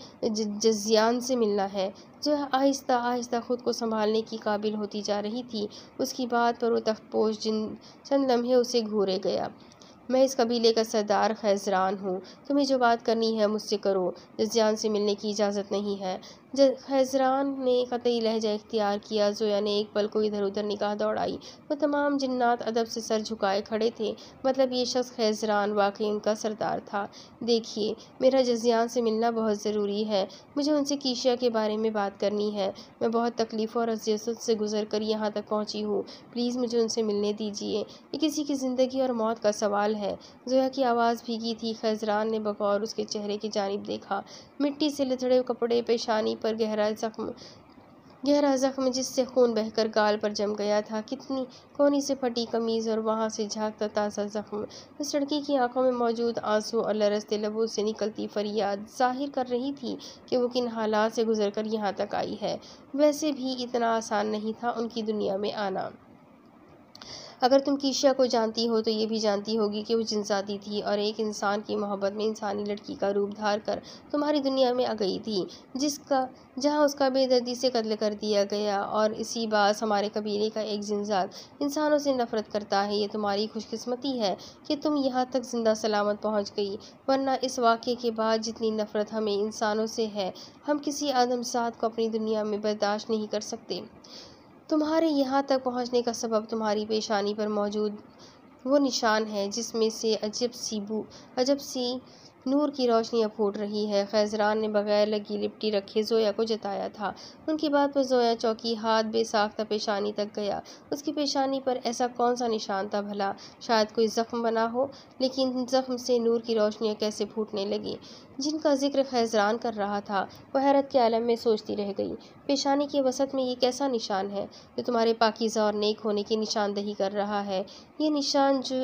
جزیان سے ملنا ہے۔ زویا آہستہ آہستہ خود کو سنبھالنے کی قابل ہوتی جا رہی تھی۔ اس کی بات پر وہ تخت پوش چند لمحے اسے گھورے گیا۔ میں اس قبیلے کا سردار خیزران ہوں، تمہیں جو بات کرنی ہے مجھ سے کرو، جزیان سے ملنے کی اجازت نہیں ہے۔ خیزران نے قطعی لہجہ اختیار کیا۔ زویا نے ایک پل کو ادھر ادھر نگاہ دوڑائی۔ وہ تمام جنات ادب سے سر جھکائے کھڑے تھے، مطلب یہ شخص خیزران واقعی ان کا سردار تھا۔ دیکھیے، میرا جزیان سے ملنا بہت ضروری ہے، مجھے ان سے کیشیا کے بارے میں بات کرنی ہے۔ میں بہت تکلیفوں اور اذیتوں سے گزر کر یہاں تک پہنچی ہوں، پلیز مجھے ان سے ملنے دیجیے، یہ کسی کی زندگی اور موت کا سوال ہے۔ زویا کی آواز بھیگی تھی۔ خیزران نے بغور اس کے چہرے کی جانب دیکھا۔ مٹی سے لتھڑے کپڑے، پیشانی پر گہرا زخم جس سے خون بہہ کر گال پر جم گیا تھا، کونی سے پھٹی قمیض اور وہاں سے جھانکتا تازہ زخم۔ اس لڑکی کی آنکھوں میں موجود آنسو اور لرزتے لبوں سے نکلتی فریاد ظاہر کر رہی تھی کہ وہ کن حالات سے گزر کر یہاں تک آئی ہے۔ ویسے بھی اتنا آسان نہیں تھا ان کی دنیا میں آنا۔ اگر تم کیشیا کو جانتی ہو تو یہ بھی جانتی ہوگی کہ وہ جنزادی تھی اور ایک انسان کی محبت میں انسانی لڑکی کا روپ دھار کر تمہاری دنیا میں آ گئی تھی، جہاں اس کا بے دردی سے قتل کر دیا گیا۔ اور اسی باعث ہمارے قبیلے کا ایک جنزاد انسانوں سے نفرت کرتا ہے۔ یہ تمہاری خوش قسمتی ہے کہ تم یہاں تک زندہ سلامت پہنچ گئی، ورنہ اس واقعے کے بعد جتنی نفرت ہمیں انسانوں سے ہے، ہم کسی آدمزاد کو اپنی دنیا میں برداشت نہیں کر سکتے۔ تمہارے یہاں تک پہنچنے کا سبب تمہاری پیشانی پر موجود وہ نشان ہے جس میں سے عجب سی نور کی روشنیاں پھوٹ رہی ہے۔ خیزران نے بغیر لگی لپٹی رکھے زویا کو جتایا تھا۔ ان کی بات پر زویا چوکی، ہاتھ بے ساختہ پیشانی تک گیا۔ اس کی پیشانی پر ایسا کون سا نشان تھا بھلا؟ شاید کوئی زخم بنا ہو، لیکن زخم سے نور کی روشنیاں کیسے پھوٹنے لگیں جن کا ذکر خیزران کر رہا تھا؟ وہ حیرت کے عالم میں سوچتی رہ گئی۔ پیشانی کے وسط میں یہ کیسا نشان ہے جو تمہارے پاکیزہ اور نیک ہونے کی نشاندہی کر رہا ہے؟ یہ نشان جو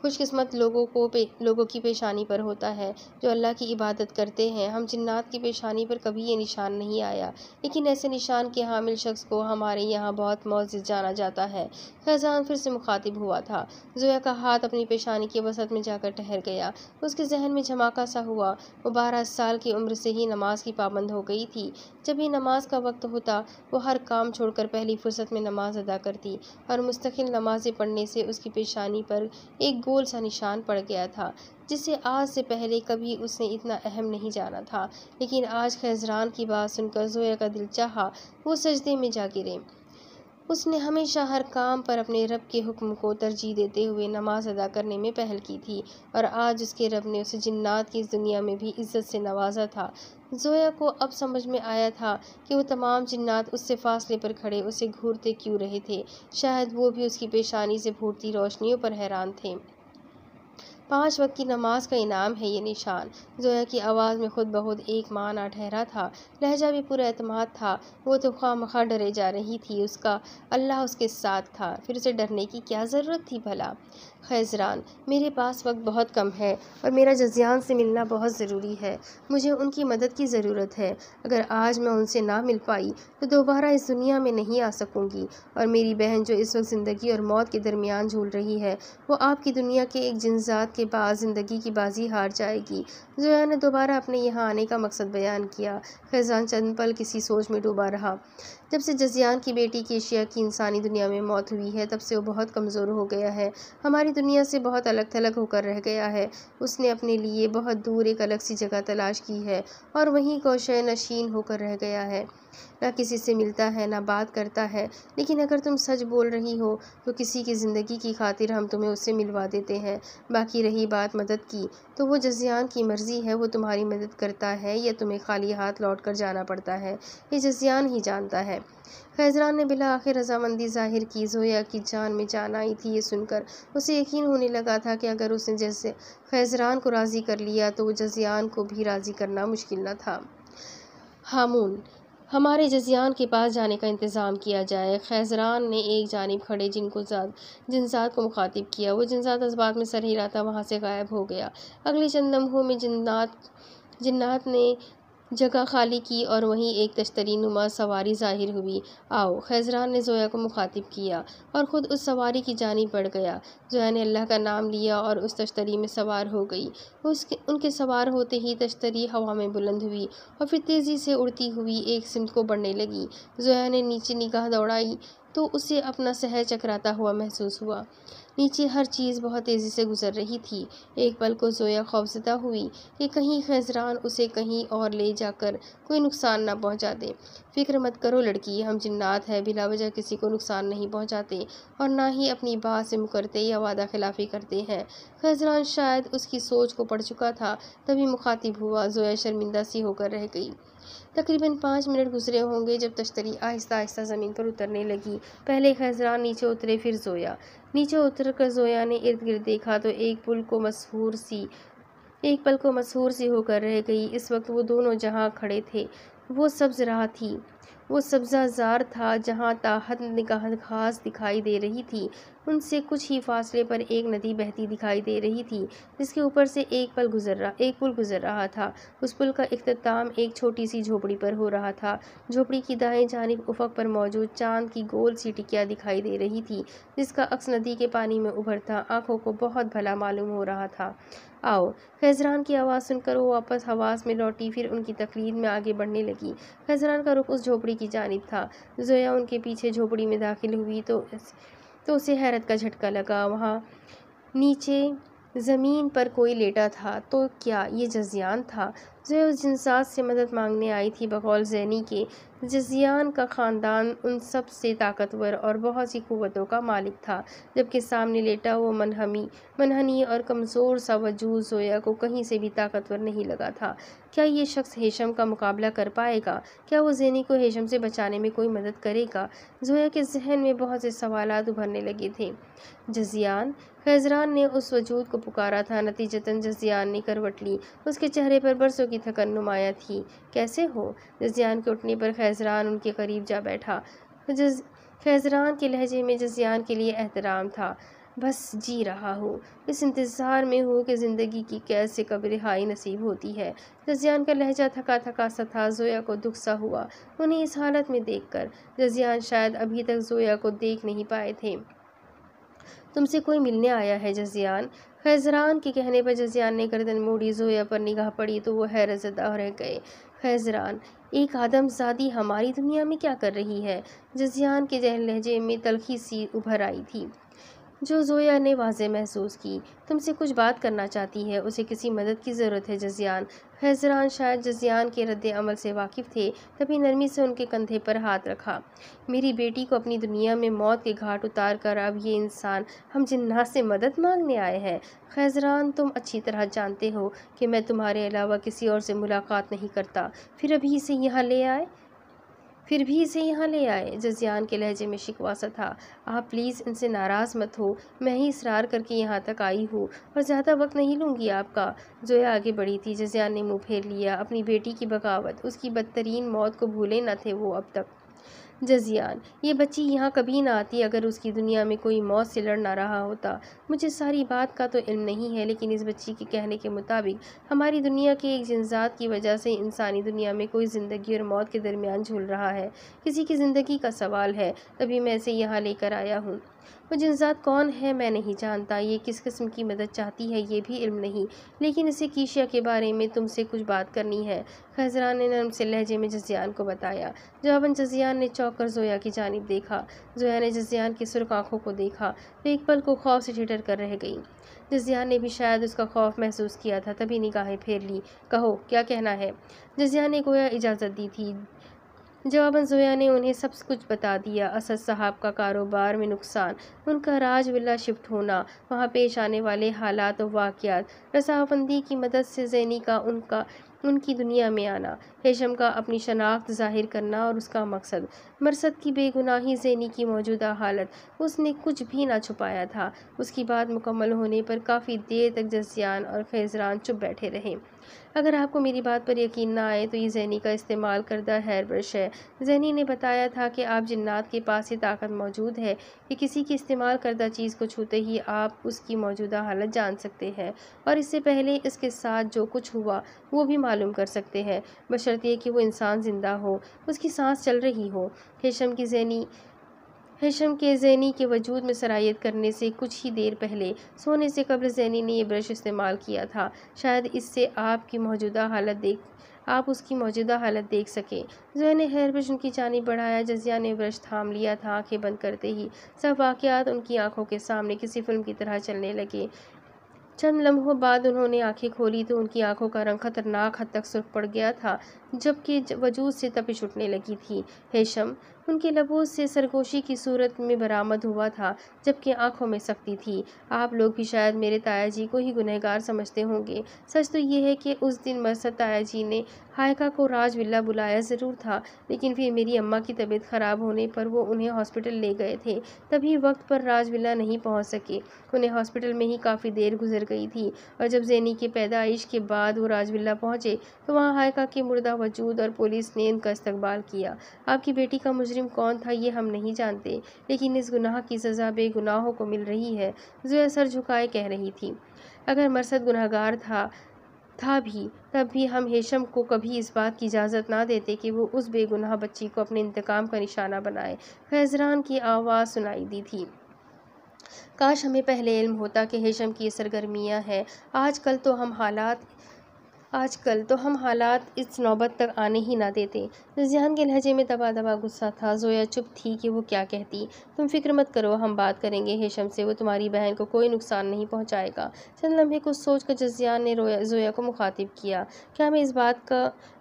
خوش قسمت لوگوں کی پیشانی پر ہوتا ہے جو اللہ کی عبادت کرتے ہیں۔ ہم جنات کی پیشانی پر کبھی یہ نشان نہیں آیا، لیکن ایسے نشان کے حامل شخص کو ہمارے یہاں بہت معزز جانا جاتا ہے۔ خیزران پھر سے مخاطب ہوا تھا۔ زویا کا ہاتھ اپنی پیشانی کے وسط میں جا کر ٹھہر گیا۔ اس کے ذہن میں جھماکا سا ہوا۔ وہ 12 سال کی عمر سے ہی نماز کی پابند ہو گئی تھی۔ جب بھی نماز کا وقت ہوتا، وہ ہر کام چھوڑ کر پہلی فرصت میں نماز ادا کرتی، اور مستقل نمازیں پڑھنے سے اس کی پیشانی پر ایک گول سا نشان پڑ گیا تھا جسے آج سے پہلے کبھی اس نے اتنا اہم نہیں جانا تھا۔ لیکن آج خیزران کی بات سن کر زویا کا دل چاہا وہ سجدے میں جا گرے۔ اس نے ہمیشہ ہر کام پر اپنے رب کے حکم کو ترجیح دیتے ہوئے نماز ادا کرنے میں پہل کی تھی، اور آج اس کے رب نے اسے جنات کی اس دنیا میں بھی عزت سے نوازا تھا۔ زویا کو اب سمجھ میں آیا تھا کہ وہ تمام جنات اس سے فاصلے پر کھڑے اسے گھورتے کیوں رہے تھے۔ شاید وہ بھی اس کی پیشانی سے پھوٹتی روشنیوں پر حیران تھے۔ 5 وقت کی نماز کا انعام ہے یہ نشان۔ زویا کی آواز میں خود بخود ایک معنی ٹھہرا تھا، لہجہ بھی پورا اعتماد تھا۔ وہ تو خواہ مخواہ ڈرے جا رہی تھی، اس کا اللہ اس کے ساتھ تھا، پھر اسے ڈرنے کی کیا ضرورت تھی بھلا؟ خیزران، میرے پاس وقت بہت کم ہے اور میرا جزیان سے ملنا بہت ضروری ہے۔ مجھے ان کی مدد کی ضرورت ہے۔ اگر آج میں ان سے نہ مل پائی تو دوبارہ اس دنیا میں نہیں آ سکوں گی، اور میری بہن جو اس وقت زندگی اور موت کے درمیان جھول رہی ہے، وہ آپ کی دنیا کے ایک جنزات کے بعد زندگی کی بازی ہار جائے گی۔ زویا نے دوبارہ اپنے یہاں آنے کا مقصد بیان کیا۔ خیزران چند پل کسی سوچ میں ڈوبا رہا۔ جب سے جزیان کی بیٹی کیشیا کی انسانی دنیا میں موت ہوئی ہے، تب سے وہ بہت کمزور ہو گیا ہے، ہماری دنیا سے بہت الگ تھلگ ہو کر رہ گیا ہے۔ اس نے اپنے لیے بہت دور ایک الگ سی جگہ تلاش کی ہے اور وہیں گوشہ نشین ہو کر رہ گیا ہے۔ نہ کسی سے ملتا ہے، نہ بات کرتا ہے۔ لیکن اگر تم سچ بول رہی ہو تو کسی کی زندگی کی خاطر ہم تمہیں اس سے ملوا دیتے ہیں۔ باقی رہی بات مدد کی، تو وہ جزیان کی مرضی ہے، وہ تمہاری مدد کرتا ہے یا تمہیں خالی ہاتھ لوٹ کر جانا پڑتا ہے، یہ جزیان ہی جانتا ہے۔ خیزران نے بالآخر رضامندی ظاہر کی۔ زویا کی جان میں جان آئی تھی یہ سن کر۔ اسے یقین ہونے لگا تھا کہ اگر اس نے خیزران کو راضی کر لیا تو وہ جزیان کو بھی راضی کرنا مشکل نہ تھا۔ ہامون، ہمارے جزیان کے پاس جانے کا انتظام کیا جائے۔ خیزران نے ایک جانب کھڑے جنزات کو مخاطب کیا۔ وہ جنزات اس بات میں سر ہلاتا وہاں سے غائب ہو گیا۔ اگلے چند لمحوں میں جنات نے جگہ خالی کی اور وہیں ایک تشتری نما سواری ظاہر ہوئی۔ آؤ، خیزران نے زویا کو مخاطب کیا اور خود اس سواری کی جانب بڑھ گیا۔ زویا نے اللہ کا نام لیا اور اس تشتری میں سوار ہو گئی۔ ان کے سوار ہوتے ہی تشتری ہوا میں بلند ہوئی اور پھر تیزی سے اڑتی ہوئی ایک سمت کو بڑھنے لگی۔ زویا نے نیچے نگاہ دوڑائی تو اسے اپنا شہر چکراتا ہوا محسوس ہوا۔ نیچے ہر چیز بہت تیزی سے گزر رہی تھی۔ ایک پل کو زویا خوفزدہ ہوئی کہ کہیں خیزران اسے کہیں اور لے جا کر کوئی نقصان نہ پہنچا دے۔ فکر مت کرو لڑکی، ہم جنات ہیں، بلا وجہ کسی کو نقصان نہیں پہنچاتے اور نہ ہی اپنی بات سے مکرتے یا وعدہ خلافی کرتے ہیں۔ خیزران شاید اس کی سوچ کو پڑھ چکا تھا، تبھی مخاطب ہوا۔ زویا شرمندہ سی ہو کر رہ گئی۔ تقریباً 5 منٹ گزرے ہوں گے جب تشتری آہستہ آہستہ زمین پر اترنے لگی۔ پہلے خیزران نیچے اترے، پھر زویا۔ نیچے اتر کر زویا نے ارد گرد دیکھا تو ایک پل کو مسحور سی ہو کر رہ گئی۔ اس وقت وہ دونوں جہاں کھڑے تھے وہ سبز راہ تھی، وہ سبزہ زار تھا جہاں تا حد نگاہ گھاس دکھائی دے رہی تھی۔ ان سے کچھ ہی فاصلے پر ایک ندی بہتی دکھائی دے رہی تھی جس کے اوپر سے ایک پل گزر رہا تھا۔ اس پل کا اختتام ایک چھوٹی سی جھوپڑی پر ہو رہا تھا۔ جھوپڑی کی دائیں جانب افق پر موجود چاند کی گول سی ٹکیا دکھائی دے رہی تھی جس کا عکس ندی کے پانی میں ابھرتا آنکھوں کو بہت بھلا معلوم ہو رہا تھا۔ آؤ، خیزران کی آواز سن کر وہ واپس حواس میں لوٹی، پھر ان کی تقلید میں آگے بڑھنے لگی۔ خیزران کا رخ اس جھوپڑی کی جانب تھا۔ زویا ان کے پیچھے جھوپڑی میں داخل ہوئی تو اسے حیرت کا جھٹکا لگا۔ وہاں نیچے زمین پر کوئی لیٹا تھا۔ تو کیا یہ جزیان تھا؟ زویا اس جنسات سے مدد مانگنے آئی تھی۔ بقول زینی کے جزیان کا خاندان ان سب سے طاقتور اور بہت سی قوتوں کا مالک تھا، جبکہ سامنے لیٹا وہ منحنی اور کمزور سا وجود زویا کو کہیں سے بھی طاقتور نہیں لگا تھا۔ کیا یہ شخص ہیشم کا مقابلہ کر پائے گا؟ کیا وہ زینی کو ہیشم سے بچانے میں کوئی مدد کرے گا؟ زویا کے ذہن میں بہت سے سوالات ابھرنے لگے تھے۔ جزیان، خیزران نے اس وجود کو پکارا تھا۔ نتیجتاً جزیان نے کروٹ لی۔ اس کے چہرے پر برسوں کی تھکن نمایاں تھی۔ کیسے ہو؟ جزیان کے اٹھنے پر خیزران ان کے قریب جا بیٹھا۔ خیزران کے لہجے میں جزیان کے لیے احترام تھا۔ بس جی رہا ہوں، اس انتظار میں ہوں کہ زندگی کی قید سے کب رہائی نصیب ہوتی ہے۔ جزیان کا لہجہ تھکا تھکا سا تھا۔ زویا کو دکھ سا ہوا انہیں اس حالت میں دیکھ کر۔ جزیان شاید ابھی تک زویا کو دیکھ نہیں پائے تھے۔ تم سے کوئی ملنے آیا ہے جزیان؟ خیزران کے کہنے پر جزیان نے گردن موڑی۔ زویا پر نگاہ پڑی تو وہ حیرت زدہ رہ گئے۔ خیزران، ایک آدم زادی ہماری دنیا میں کیا کر رہی ہے؟ جزیان کے لہجے میں تلخی سی ابھر آئی تھی۔ جو زویا نے واضح محسوس کی۔ تم سے کچھ بات کرنا چاہتی ہے، اسے کسی مدد کی ضرورت ہے جزیان۔ خیزران شاید جزیان کے رد عمل سے واقف تھے، تبھی نرمی سے ان کے کندھے پر ہاتھ رکھا۔ میری بیٹی کو اپنی دنیا میں موت کے گھاٹ اتار کر اب یہ انسان ہم جنات سے مدد مانگنے آئے ہیں۔ خیزران، تم اچھی طرح جانتے ہو کہ میں تمہارے علاوہ کسی اور سے ملاقات نہیں کرتا، پھر بھی اسے یہاں لے آئے۔ جزیان کے لہجے میں شکوہ سا تھا۔ آپ پلیز ان سے ناراض مت ہو، میں ہی اصرار کر کے یہاں تک آئی ہوں اور زیادہ وقت نہیں لوں گی آپ کا۔ زویا آگے بڑھی تھی۔ جزیان نے منہ پھیر لیا۔ اپنی بیٹی کی بغاوت، اس کی بدترین موت کو بھولے نہ تھے وہ اب تک۔ جزیان، یہ بچی یہاں کبھی نہ آتی اگر اس کی دنیا میں کوئی موت سے لڑ نہ رہا ہوتا۔ مجھے ساری بات کا تو علم نہیں ہے، لیکن اس بچی کے کہنے کے مطابق ہماری دنیا کے ایک جنزات کی وجہ سے انسانی دنیا میں کوئی زندگی اور موت کے درمیان جھول رہا ہے۔ کسی کی زندگی کا سوال ہے، تبھی میں اسے یہاں لے کر آیا ہوں۔ وہ جنزات کون ہے میں نہیں جانتا، یہ کس قسم کی مدد چاہتی ہے یہ بھی علم نہیں، لیکن اسے کیشیا کے بارے میں تم سے کچھ بات کرنی ہے۔ خیزران نے نرم سے لہجے میں جزیان کو بتایا۔ جواباً جزیان نے چونک کر زویا کی جانب دیکھا۔ زویا نے جزیان کی سرخ آنکھوں کو دیکھا تو ایک پل کو خوف سے ٹھٹر کر رہ گئی۔ جزیان نے بھی شاید اس کا خوف محسوس کیا تھا، تبھی نگاہیں پھیر لی۔ کہو، کیا کہنا ہے؟ جزیان نے گویا اجازت دی تھی۔ جواباً زویا نے انہیں سب کچھ بتا دیا۔ اسد صاحب کا کاروبار میں نقصان، ان کا راج ولا شفٹ ہونا، وہاں پیش آنے والے حالات و واقعات، رضامندی کی مدد سے زینی کا ان کی دنیا میں آنا، ہیشم کا اپنی شناخت ظاہر کرنا اور اس کا مقصد، مرثد کی بے گناہی، زینی کی موجودہ حالت۔ اس نے کچھ بھی نہ چھپایا تھا۔ اس کی بات مکمل ہونے پر کافی دیر تک جزیان اور خیزران چپ بیٹھے رہے۔ اگر آپ کو میری بات پر یقین نہ آئے تو یہ زینی کا استعمال کردہ ہیئر برش ہے۔ زینی نے بتایا تھا کہ آپ جنات کے پاس یہ طاقت موجود ہے کہ کسی کی استعمال کردہ چیز کو چھوتے ہی آپ اس کی موجودہ حالت جان سکتے ہیں، اور اس سے پہلے اس کے ساتھ جو کچھ ہوا وہ بھی معلوم کر سکتے ہیں، بشرطیہ کہ وہ انسان زندہ ہو، اس کی سانس چل رہی ہو۔ ہیشم کے زینی کے وجود میں سرایت کرنے سے کچھ ہی دیر پہلے، سونے سے قبل زینی نے یہ برش استعمال کیا تھا۔ شاید اس سے آپ اس کی موجودہ حالت دیکھ سکیں۔ زویا نے ہیئر برش ان کی جانب بڑھایا۔ جزیان نے برش تھام لیا تھا۔ آنکھیں بند کرتے ہی سب واقعات ان کی آنکھوں کے سامنے کسی فلم کی طرح چلنے لگے۔ چند لمحوں بعد انہوں نے آنکھیں کھولی تو ان کی آنکھوں کا رنگ خطرناک حد تک سرخ پڑ گیا تھا، جبکہ وجود سے تپش اٹھنے لگی تھی۔ ہیشم ان کے لبوں سے سرگوشی کی صورت میں برآمد ہوا تھا، جبکہ آنکھوں میں سختی تھی۔ آپ لوگ بھی شاید میرے تایا جی کو ہی گنہگار سمجھتے ہوں گے۔ سچ تو یہ ہے کہ اس دن مرثد تایا جی نے ہائیکا کو راج ولا بلایا ضرور تھا، لیکن پھر میری اماں کی طبیعت خراب ہونے پر وہ انہیں ہاسپٹل لے گئے تھے، تبھی وقت پر راج ولا نہیں پہنچ سکے۔ انہیں ہاسپٹل میں ہی کافی دیر گزر گئی تھی، اور جب زینی کی پیدائش کے بعد وہ راج ولا پہنچے تو وہاں ہائیکا کے مردہ وجود اور پولیس نے ان کا استقبال کیا۔ آپ کی بیٹی کا مجرم کون تھا یہ ہم نہیں جانتے، لیکن اس گناہ کی سزا بے گناہوں کو مل رہی ہے۔ زویا سر جھکائے کہہ رہی تھی۔ اگر مرثد گنہگار تھا بھی، تب بھی ہم ہیشم کو کبھی اس بات کی اجازت نہ دیتے کہ وہ اس بے گناہ بچی کو اپنے انتقام کا نشانہ بنائے۔ خیزران کی آواز سنائی دی تھی۔ کاش ہمیں پہلے علم ہوتا کہ ہیشم کی یہ سرگرمیاں ہیں۔ آج کل تو ہم حالات اس نوبت تک آنے ہی نہ دیتے۔ جزیان کے لہجے میں دبا دبا غصہ تھا۔ زویا چپ تھی کہ وہ کیا کہتی۔ تم فکر مت کرو، ہم بات کریں گے ہیشم سے، وہ تمہاری بہن کو کوئی نقصان نہیں پہنچائے گا۔ چند لمحے کچھ سوچ کر جزیان نے زویا کو مخاطب کیا۔ کیا میں اس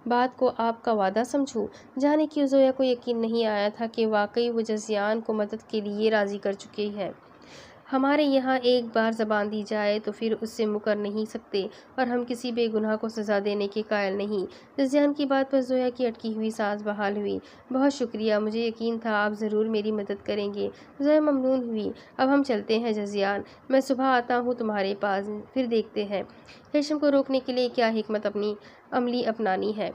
بات کو آپ کا وعدہ سمجھوں؟ جانے کیوں زویا کو یقین نہیں آیا تھا کہ واقعی وہ جزیان کو مدد کے لیے راضی کر چکی ہے۔ ہمارے یہاں ایک بار زبان دی جائے تو پھر اس سے مکر نہیں سکتے، اور ہم کسی بے گناہ کو سزا دینے کے قائل نہیں۔ جزیان کی بات پر زویا کی اٹکی ہوئی سانس بحال ہوئی۔ بہت شکریہ، مجھے یقین تھا آپ ضرور میری مدد کریں گے۔ زویا ممنون ہوئی۔ اب ہم چلتے ہیں جزیان، میں صبح آتا ہوں تمہارے پاس، پھر دیکھتے ہیں ہیشم کو روکنے کے لیے کیا حکمت عملی اپنانی ہے۔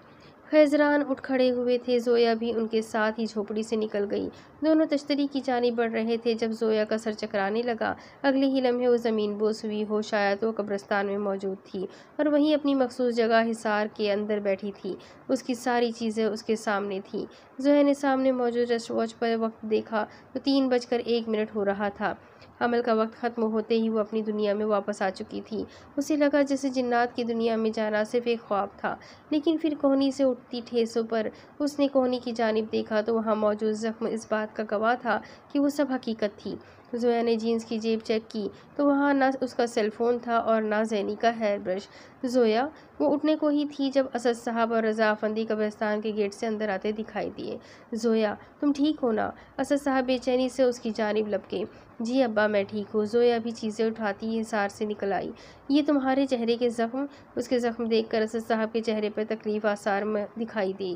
خیزران اٹھ کھڑے ہوئے تھے۔ زویا بھی ان کے ساتھ ہی جھوپڑی سے نکل گئی۔ دونوں تشتری کی جانب بڑھ رہے تھے جب زویا کا سر چکرانے لگا۔ اگلے ہی لمحے وہ زمین بوس ہوئی ہو، شاید وہ قبرستان میں موجود تھی اور وہیں اپنی مخصوص جگہ حصار کے اندر بیٹھی تھی۔ اس کی ساری چیزیں اس کے سامنے تھیں۔ زویا نے سامنے موجود ریسٹ واچ پر وقت دیکھا تو 3:01 ہو رہا تھا۔ عمل کا وقت ختم ہوتے ہی وہ اپنی دنیا میں واپس آ چکی تھی۔ اسے لگا جیسے جنات کی دنیا میں جانا صرف ایک خواب تھا، لیکن پھر کوہنی سے اٹھتی ٹھیسوں پر اس نے کوہنی کی جانب دیکھا تو وہاں موجود زخم اس بات کا گواہ تھا کہ وہ سب حقیقت تھی۔ زویا نے جینس کی جیب چیک کی تو وہاں نہ اس کا سیل فون تھا اور نہ زینی کا ہیئر برش۔ زویا وہ اٹھنے کو ہی تھی جب اسد صاحب اور رضا افندی قبرستان کے گیٹ سے اندر آتے دکھائی دیے۔ زویا تم ٹھیک ہو نا؟ اسد صاحب بے چینی سے اس کی جانب لپکے۔ جی ابا میں ٹھیک ہوں۔ زویا بھی چیزیں اٹھاتی حصار سے نکل آئی۔ یہ تمہارے چہرے کے زخم؟ اس کے زخم دیکھ کر اسد صاحب کے چہرے پر تکلیف آثار دکھائی دی۔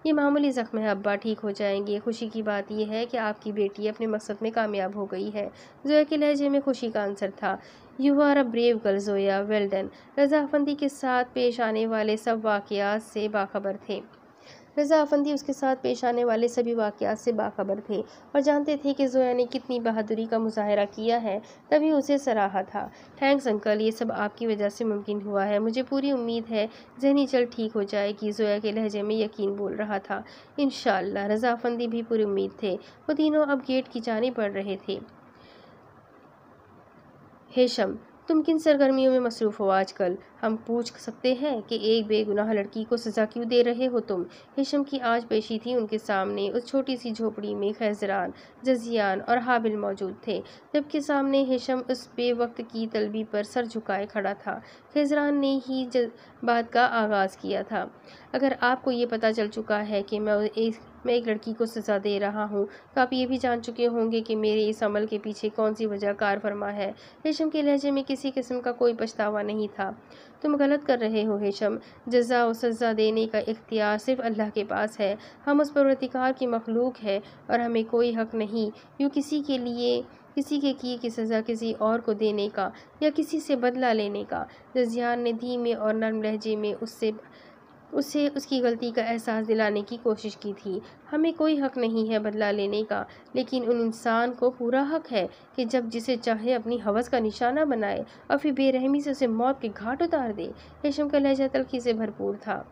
یہ معمولی زخم ہے ابا، ٹھیک ہو جائیں گے۔ خوشی کی بات یہ ہے کہ آپ کی بیٹی اپنے مقصد میں کامیاب ہو گئی ہے۔ زویا کے لہجے میں خوشی کا عنصر تھا۔ You are a brave girl Zoya, well done. Raza Afandi کے ساتھ پیش آنے والے سب واقعات سے باخبر تھے۔ رضا افندی اس کے ساتھ پیش آنے والے سبھی واقعات سے باخبر تھے اور جانتے تھے کہ زویا نے کتنی بہادری کا مظاہرہ کیا ہے، تبھی اسے سراہا تھا۔ تھینکس انکل، یہ سب آپ کی وجہ سے ممکن ہوا ہے۔ مجھے پوری امید ہے ذہنی جلد ٹھیک ہو جائے گی۔ زویا کے لہجے میں یقین بول رہا تھا۔ انشاءاللہ۔ رضا افندی بھی پوری امید تھے۔ وہ تینوں اب گیٹ کی جانب بڑھ رہے تھے۔ ہیشم تم کن سرگرمیوں میں مصروف ہو آج کل؟ ہم پوچھ سکتے ہیں کہ ایک بے گناہ لڑکی کو سزا کیوں دے رہے ہو تم؟ ہیشم کی آج پیشی تھی ان کے سامنے۔ اس چھوٹی سی جھوپڑی میں خیزران، جزیان اور حابل موجود تھے، جبکہ سامنے ہیشم اس بے وقت کی طلبی پر سر جھکائے کھڑا تھا۔ خیزران نے ہی بات کا آغاز کیا تھا۔ اگر آپ کو یہ پتہ چل چکا ہے کہ میں ایک لڑکی کو سزا دے رہا ہوں تو آپ یہ بھی جان چکے ہوں گے کہ میرے اس عمل کے پیچھے کون سی وجہ کار فرما ہے۔ ہیشم کے لہجے میں کسی قسم کا کوئی پچھتاوا نہیں تھا۔ تم غلط کر رہے ہو ہیشم۔ جزا و سزا دینے کا اختیار صرف اللہ کے پاس ہے۔ ہم اس پروردگار کی مخلوق ہے اور ہمیں کوئی حق نہیں یوں کسی کے کیے کی سزا کسی اور کو دینے کا یا کسی سے بدلہ لینے کا۔ جزیان نے دھیمے اور نرم لہجے میں اسے اس کی غلطی کا احساس دلانے کی کوشش کی تھی۔ ہمیں کوئی حق نہیں ہے بدلہ لینے کا، لیکن ان انسان کو پورا حق ہے کہ جب جسے چاہے اپنی ہوس کا نشانہ بنائے اور پھر بے رحمی سے اسے موت کے گھاٹ اتار دے۔ ہیشم کا لہجہ تلخی سے بھرپور تھا۔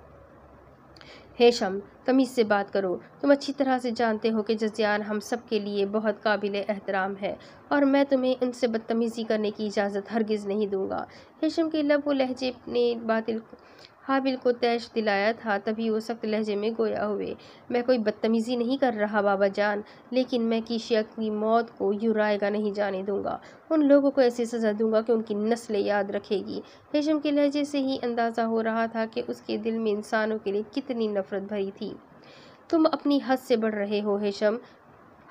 ہیشم تمیز سے بات کرو۔ تم اچھی طرح سے جانتے ہو کہ جزیان ہم سب کے لیے بہت قابل احترام ہے اور میں تمہیں ان سے بدتمیزی کرنے کی اجازت ہرگز نہیں دوں گا۔ ہیشم کے لب و لہجے نے حابل کو طیش دلایا تھا، تبھی وہ سخت لہجے میں گویا ہوئے۔ میں کوئی بدتمیزی نہیں کر رہا بابا جان، لیکن میں کیشیا کی موت کو یوں رائے گا نہیں جانے دوں گا۔ ان لوگوں کو ایسی سزا دوں گا کہ ان کی نسل یاد رکھے گی۔ ہیشم کے لہجے سے ہی اندازہ ہو رہا تھا کہ اس کے دل میں انسانوں کے لیے کتنی نفرت بھری تھی۔ تم اپنی حد سے بڑھ رہے ہو ہیشم۔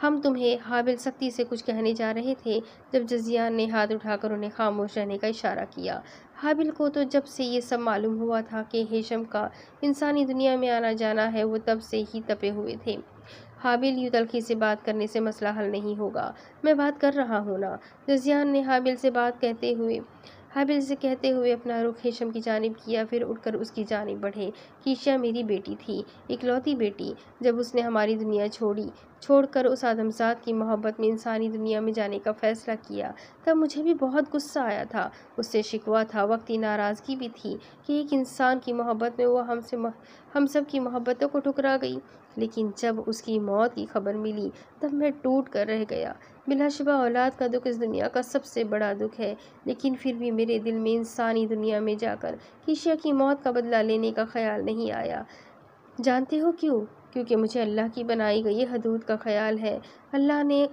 ہم تمہیں حابل سختی سے کچھ کہنے جا رہے تھے جب جزیان نے ہاتھ اٹھا کر انہیں خاموش رہنے کا اشارہ کیا۔ حابل کو تو جب سے یہ سب معلوم ہوا تھا کہ ہیشم کا انسانی دنیا میں آنا جانا ہے، وہ تب سے ہی تپے ہوئے تھے۔ حابل یوں تلخی سے بات کرنے سے مسئلہ حل نہیں ہوگا۔ میں بات کر رہا ہوں نا۔ جزیان نے حابل سے کہتے ہوئے اپنا رخ ہیشم کی جانب کیا، پھر اٹھ کر اس کی جانب بڑھے۔ کیشیا میری بیٹی تھی، اکلوتی بیٹی۔ جب اس نے ہماری دنیا چھوڑ کر اس آدمزاد کی محبت میں انسانی دنیا میں جانے کا فیصلہ کیا، تب مجھے بھی بہت غصہ آیا تھا، اس سے شکوہ تھا، وقتی ناراضگی بھی تھی کہ ایک انسان کی محبت میں وہ ہم سب کی محبتوں کو ٹھکرا گئی۔ لیکن جب اس کی موت کی خبر ملی تب میں ٹوٹ کر رہ گیا۔ بلا شبہ اولاد کا دکھ اس دنیا کا سب سے بڑا دکھ ہے، لیکن پھر بھی میرے دل میں انسانی دنیا میں جا کر کیشیا کی موت کا بدلہ لینے کا خیال نہیں آیا۔ جانتے ہو کیوں؟ کیونکہ مجھے اللہ کی بنائی گئی حدود کا خیال ہے۔ اللہ نے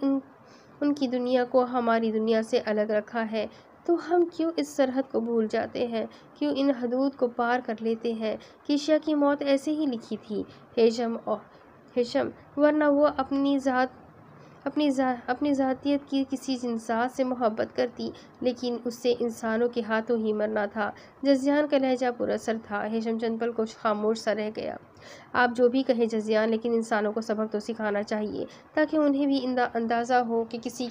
ان کی دنیا کو ہماری دنیا سے الگ رکھا ہے، تو ہم کیوں اس سرحد کو بھول جاتے ہیں، کیوں ان حدود کو پار کر لیتے ہیں؟ کیشیا کی موت ایسے ہی لکھی تھی ہیشم، ورنہ وہ اپنی ذاتیت کی کسی ذات سے محبت کرتی، لیکن اس سے انسانوں کے ہاتھوں ہی مرنا تھا۔ جزیان کا لہجہ پر اثر تھا۔ ہیشم چند پل کو خاموش سا رہ گیا۔ آپ جو بھی کہیں جزیان، لیکن انسانوں کو سبق تو سکھانا چاہیے تاکہ انہیں بھی اندازہ ہو کہ کسی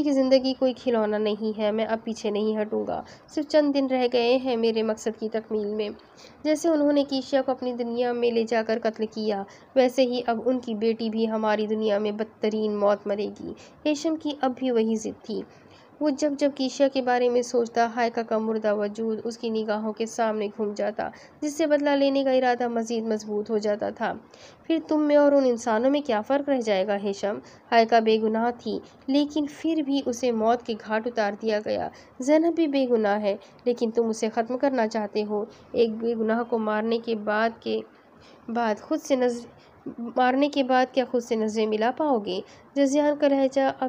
کی زندگی کوئی کھلونا نہیں ہے۔ میں اب پیچھے نہیں ہٹوں گا، صرف چند دن رہ گئے ہیں میرے مقصد کی تکمیل میں۔ جیسے انہوں نے کیشیا کو اپنی دنیا میں لے جا کر قتل کیا، ویسے ہی اب ان کی بیٹی بھی ہماری دنیا میں بدترین موت مرے گی۔ ہیشم کی اب بھی وہی ضد تھی۔ وہ جب کیشیا کے بارے میں سوچتا، ہائیکا کا مردہ وجود اس کی نگاہوں کے سامنے گھوم جاتا، جس سے بدلہ لینے کا ارادہ مزید مضبوط ہو جاتا تھا۔ پھر تم میں اور ان انسانوں میں کیا فرق رہ جائے گا ہیشم؟ ہائیکا بے گناہ تھی، لیکن پھر بھی اسے موت کے گھاٹ اتار دیا گیا۔ زینب بھی بے گناہ ہے، لیکن تم اسے ختم کرنا چاہتے ہو۔ ایک بے گناہ کو مارنے کے بعد کیا خود سے نظریں ملا پاؤ گے؟ جزیان کا لہجہ اب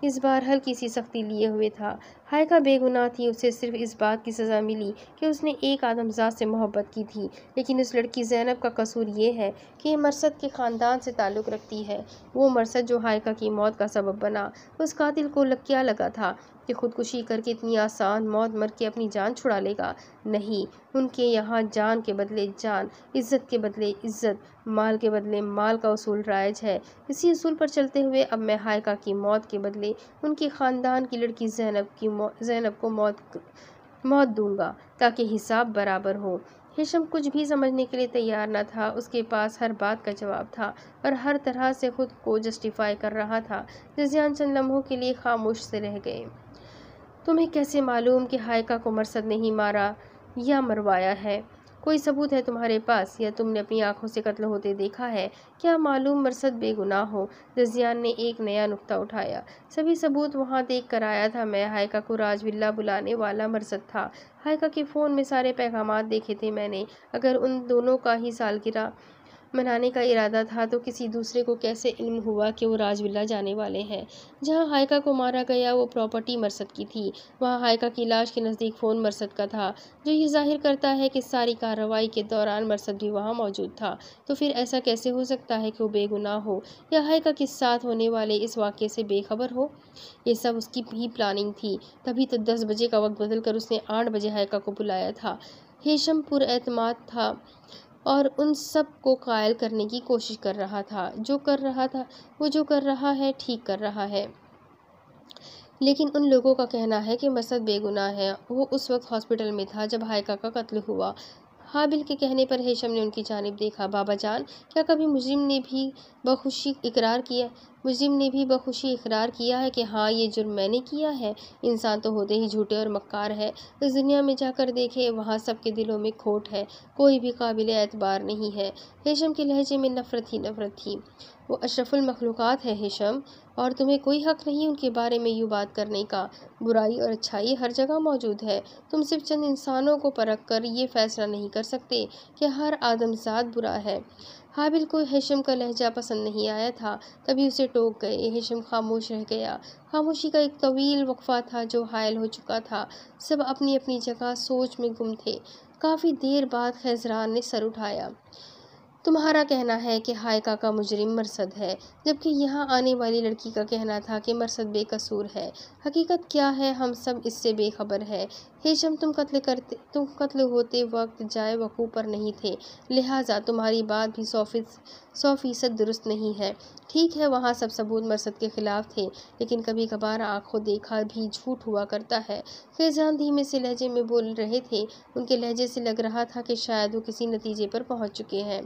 اس بار ہلکی سی سختی لیے ہوئے تھا۔ ہائیکا بے گناہ تھی، اسے صرف اس بات کی سزا ملی کہ اس نے ایک آدمزاد سے محبت کی تھی، لیکن اس لڑکی زینب کا قصور یہ ہے کہ یہ مرثد کے خاندان سے تعلق رکھتی ہے۔ وہ مرثد جو ہائیکا کی موت کا سبب بنا، اس قاتل کو کیا لگا تھا کہ خودکشی کر کے اتنی آسان موت مر کے اپنی جان چھڑا لے گا؟ نہیں، ان کے یہاں جان کے بدلے جان، عزت کے بدلے عزت، مال کے بدلے مال کا اصول رائج ہے۔ اسی اصول پر چلتے ہوئے اب میں ہائیکا کی موت کے بدلے ان کے خاندان کی لڑکی زینب کو موت دوں گا تاکہ حساب برابر ہو۔ ہیشم کچھ بھی سمجھنے کے لیے تیار نہ تھا، اس کے پاس ہر بات کا جواب تھا اور ہر طرح سے خود کو جسٹیفائی کر رہا تھا۔ جزیان چند لمحوں کے لیے خاموش سے رہ گئے۔ تمہیں کیسے معلوم کہ ہائیکا کو مرثد نے ہی مارا یا مروایا ہے؟ کوئی ثبوت ہے تمہارے پاس یا تم نے اپنی آنکھوں سے قتل ہوتے دیکھا ہے؟ کیا معلوم مرثد بے گناہ ہو؟ جزیان نے ایک نیا نکتہ اٹھایا۔ سبھی ثبوت وہاں دیکھ کر آیا تھا میں۔ ہائیکا کو راج ولا بلانے والا مرثد تھا۔ ہائیکا کے فون میں سارے پیغامات دیکھے تھے میں نے۔ اگر ان دونوں کا ہی سالگرہ منانے کا ارادہ تھا تو کسی دوسرے کو کیسے علم ہوا کہ وہ راج ولا جانے والے ہیں؟ جہاں ہائیکا کو مارا گیا وہ پراپرٹی مرثد کی تھی، وہاں ہائیکا کی لاش کے نزدیک فون مرثد کا تھا، جو یہ ظاہر کرتا ہے کہ ساری کارروائی کے دوران مرثد بھی وہاں موجود تھا۔ تو پھر ایسا کیسے ہو سکتا ہے کہ وہ بے گناہ ہو یا ہائیکا کے ساتھ ہونے والے اس واقعے سے بے خبر ہو؟ یہ سب اس کی ہی پلاننگ تھی، تبھی تو 10 بجے کا وقت بدل کر اس نے 8 بجے ہائیکا کو بلایا تھا۔ ہیشم پر اعتماد تھا اور ان سب کو قائل کرنے کی کوشش کر رہا تھا وہ جو کر رہا ہے ٹھیک کر رہا ہے۔ لیکن ان لوگوں کا کہنا ہے کہ مرثد بے گناہ ہے۔ وہ اس وقت ہاسپٹل میں تھا جب ہائیکا کا قتل ہوا۔ حابل کے کہنے پر ہیشم نے ان کی جانب دیکھا۔ بابا جان، کیا کبھی مجرم نے بھی بخوشی اقرار کیا ہے کہ ہاں یہ جرم میں نے کیا ہے؟ انسان تو ہوتے ہی جھوٹے اور مکار ہے۔ اس دنیا میں جا کر دیکھے، وہاں سب کے دلوں میں کھوٹ ہے، کوئی بھی قابل اعتبار نہیں ہے۔ ہیشم کے لہجے میں نفرت تھی۔ وہ اشرف المخلوقات ہے ہیشم، اور تمہیں کوئی حق نہیں ان کے بارے میں یوں بات کرنے کا۔ برائی اور اچھائی ہر جگہ موجود ہے۔ تم صرف چند انسانوں کو پرکھ کر یہ فیصلہ نہیں کر سکتے کہ ہر آدمزاد برا ہے۔ حابل کو ہیشم کا لہجہ پسند نہیں آیا تھا، تبھی اسے ٹوک گئے۔ ہیشم خاموش رہ گیا۔ خاموشی کا ایک طویل وقفہ تھا جو حائل ہو چکا تھا۔ سب اپنی اپنی جگہ سوچ میں گم تھے۔ کافی دیر بعد خیزران نے سر اٹھایا۔ تمہارا کہنا ہے کہ ہائیکا کا مجرم مرثد ہے، جبکہ یہاں آنے والی لڑکی کا کہنا تھا کہ مرثد بے قصور ہے۔ حقیقت کیا ہے ہم سب اس سے بے خبر ہے۔ ہیشم، تم قتل ہوتے وقت جائے وقوع پر نہیں تھے، لہٰذا تمہاری بات بھی 100% درست نہیں ہے۔ ٹھیک ہے، وہاں سب ثبوت مرثد کے خلاف تھے، لیکن کبھی کبھار آنکھوں دیکھا بھی جھوٹ ہوا کرتا ہے۔ خیزران دھیمے سے لہجے میں بول رہے تھے۔ ان کے لہجے سے لگ رہا تھا کہ شاید وہ کسی نتیجے پر پہنچ چکے ہیں۔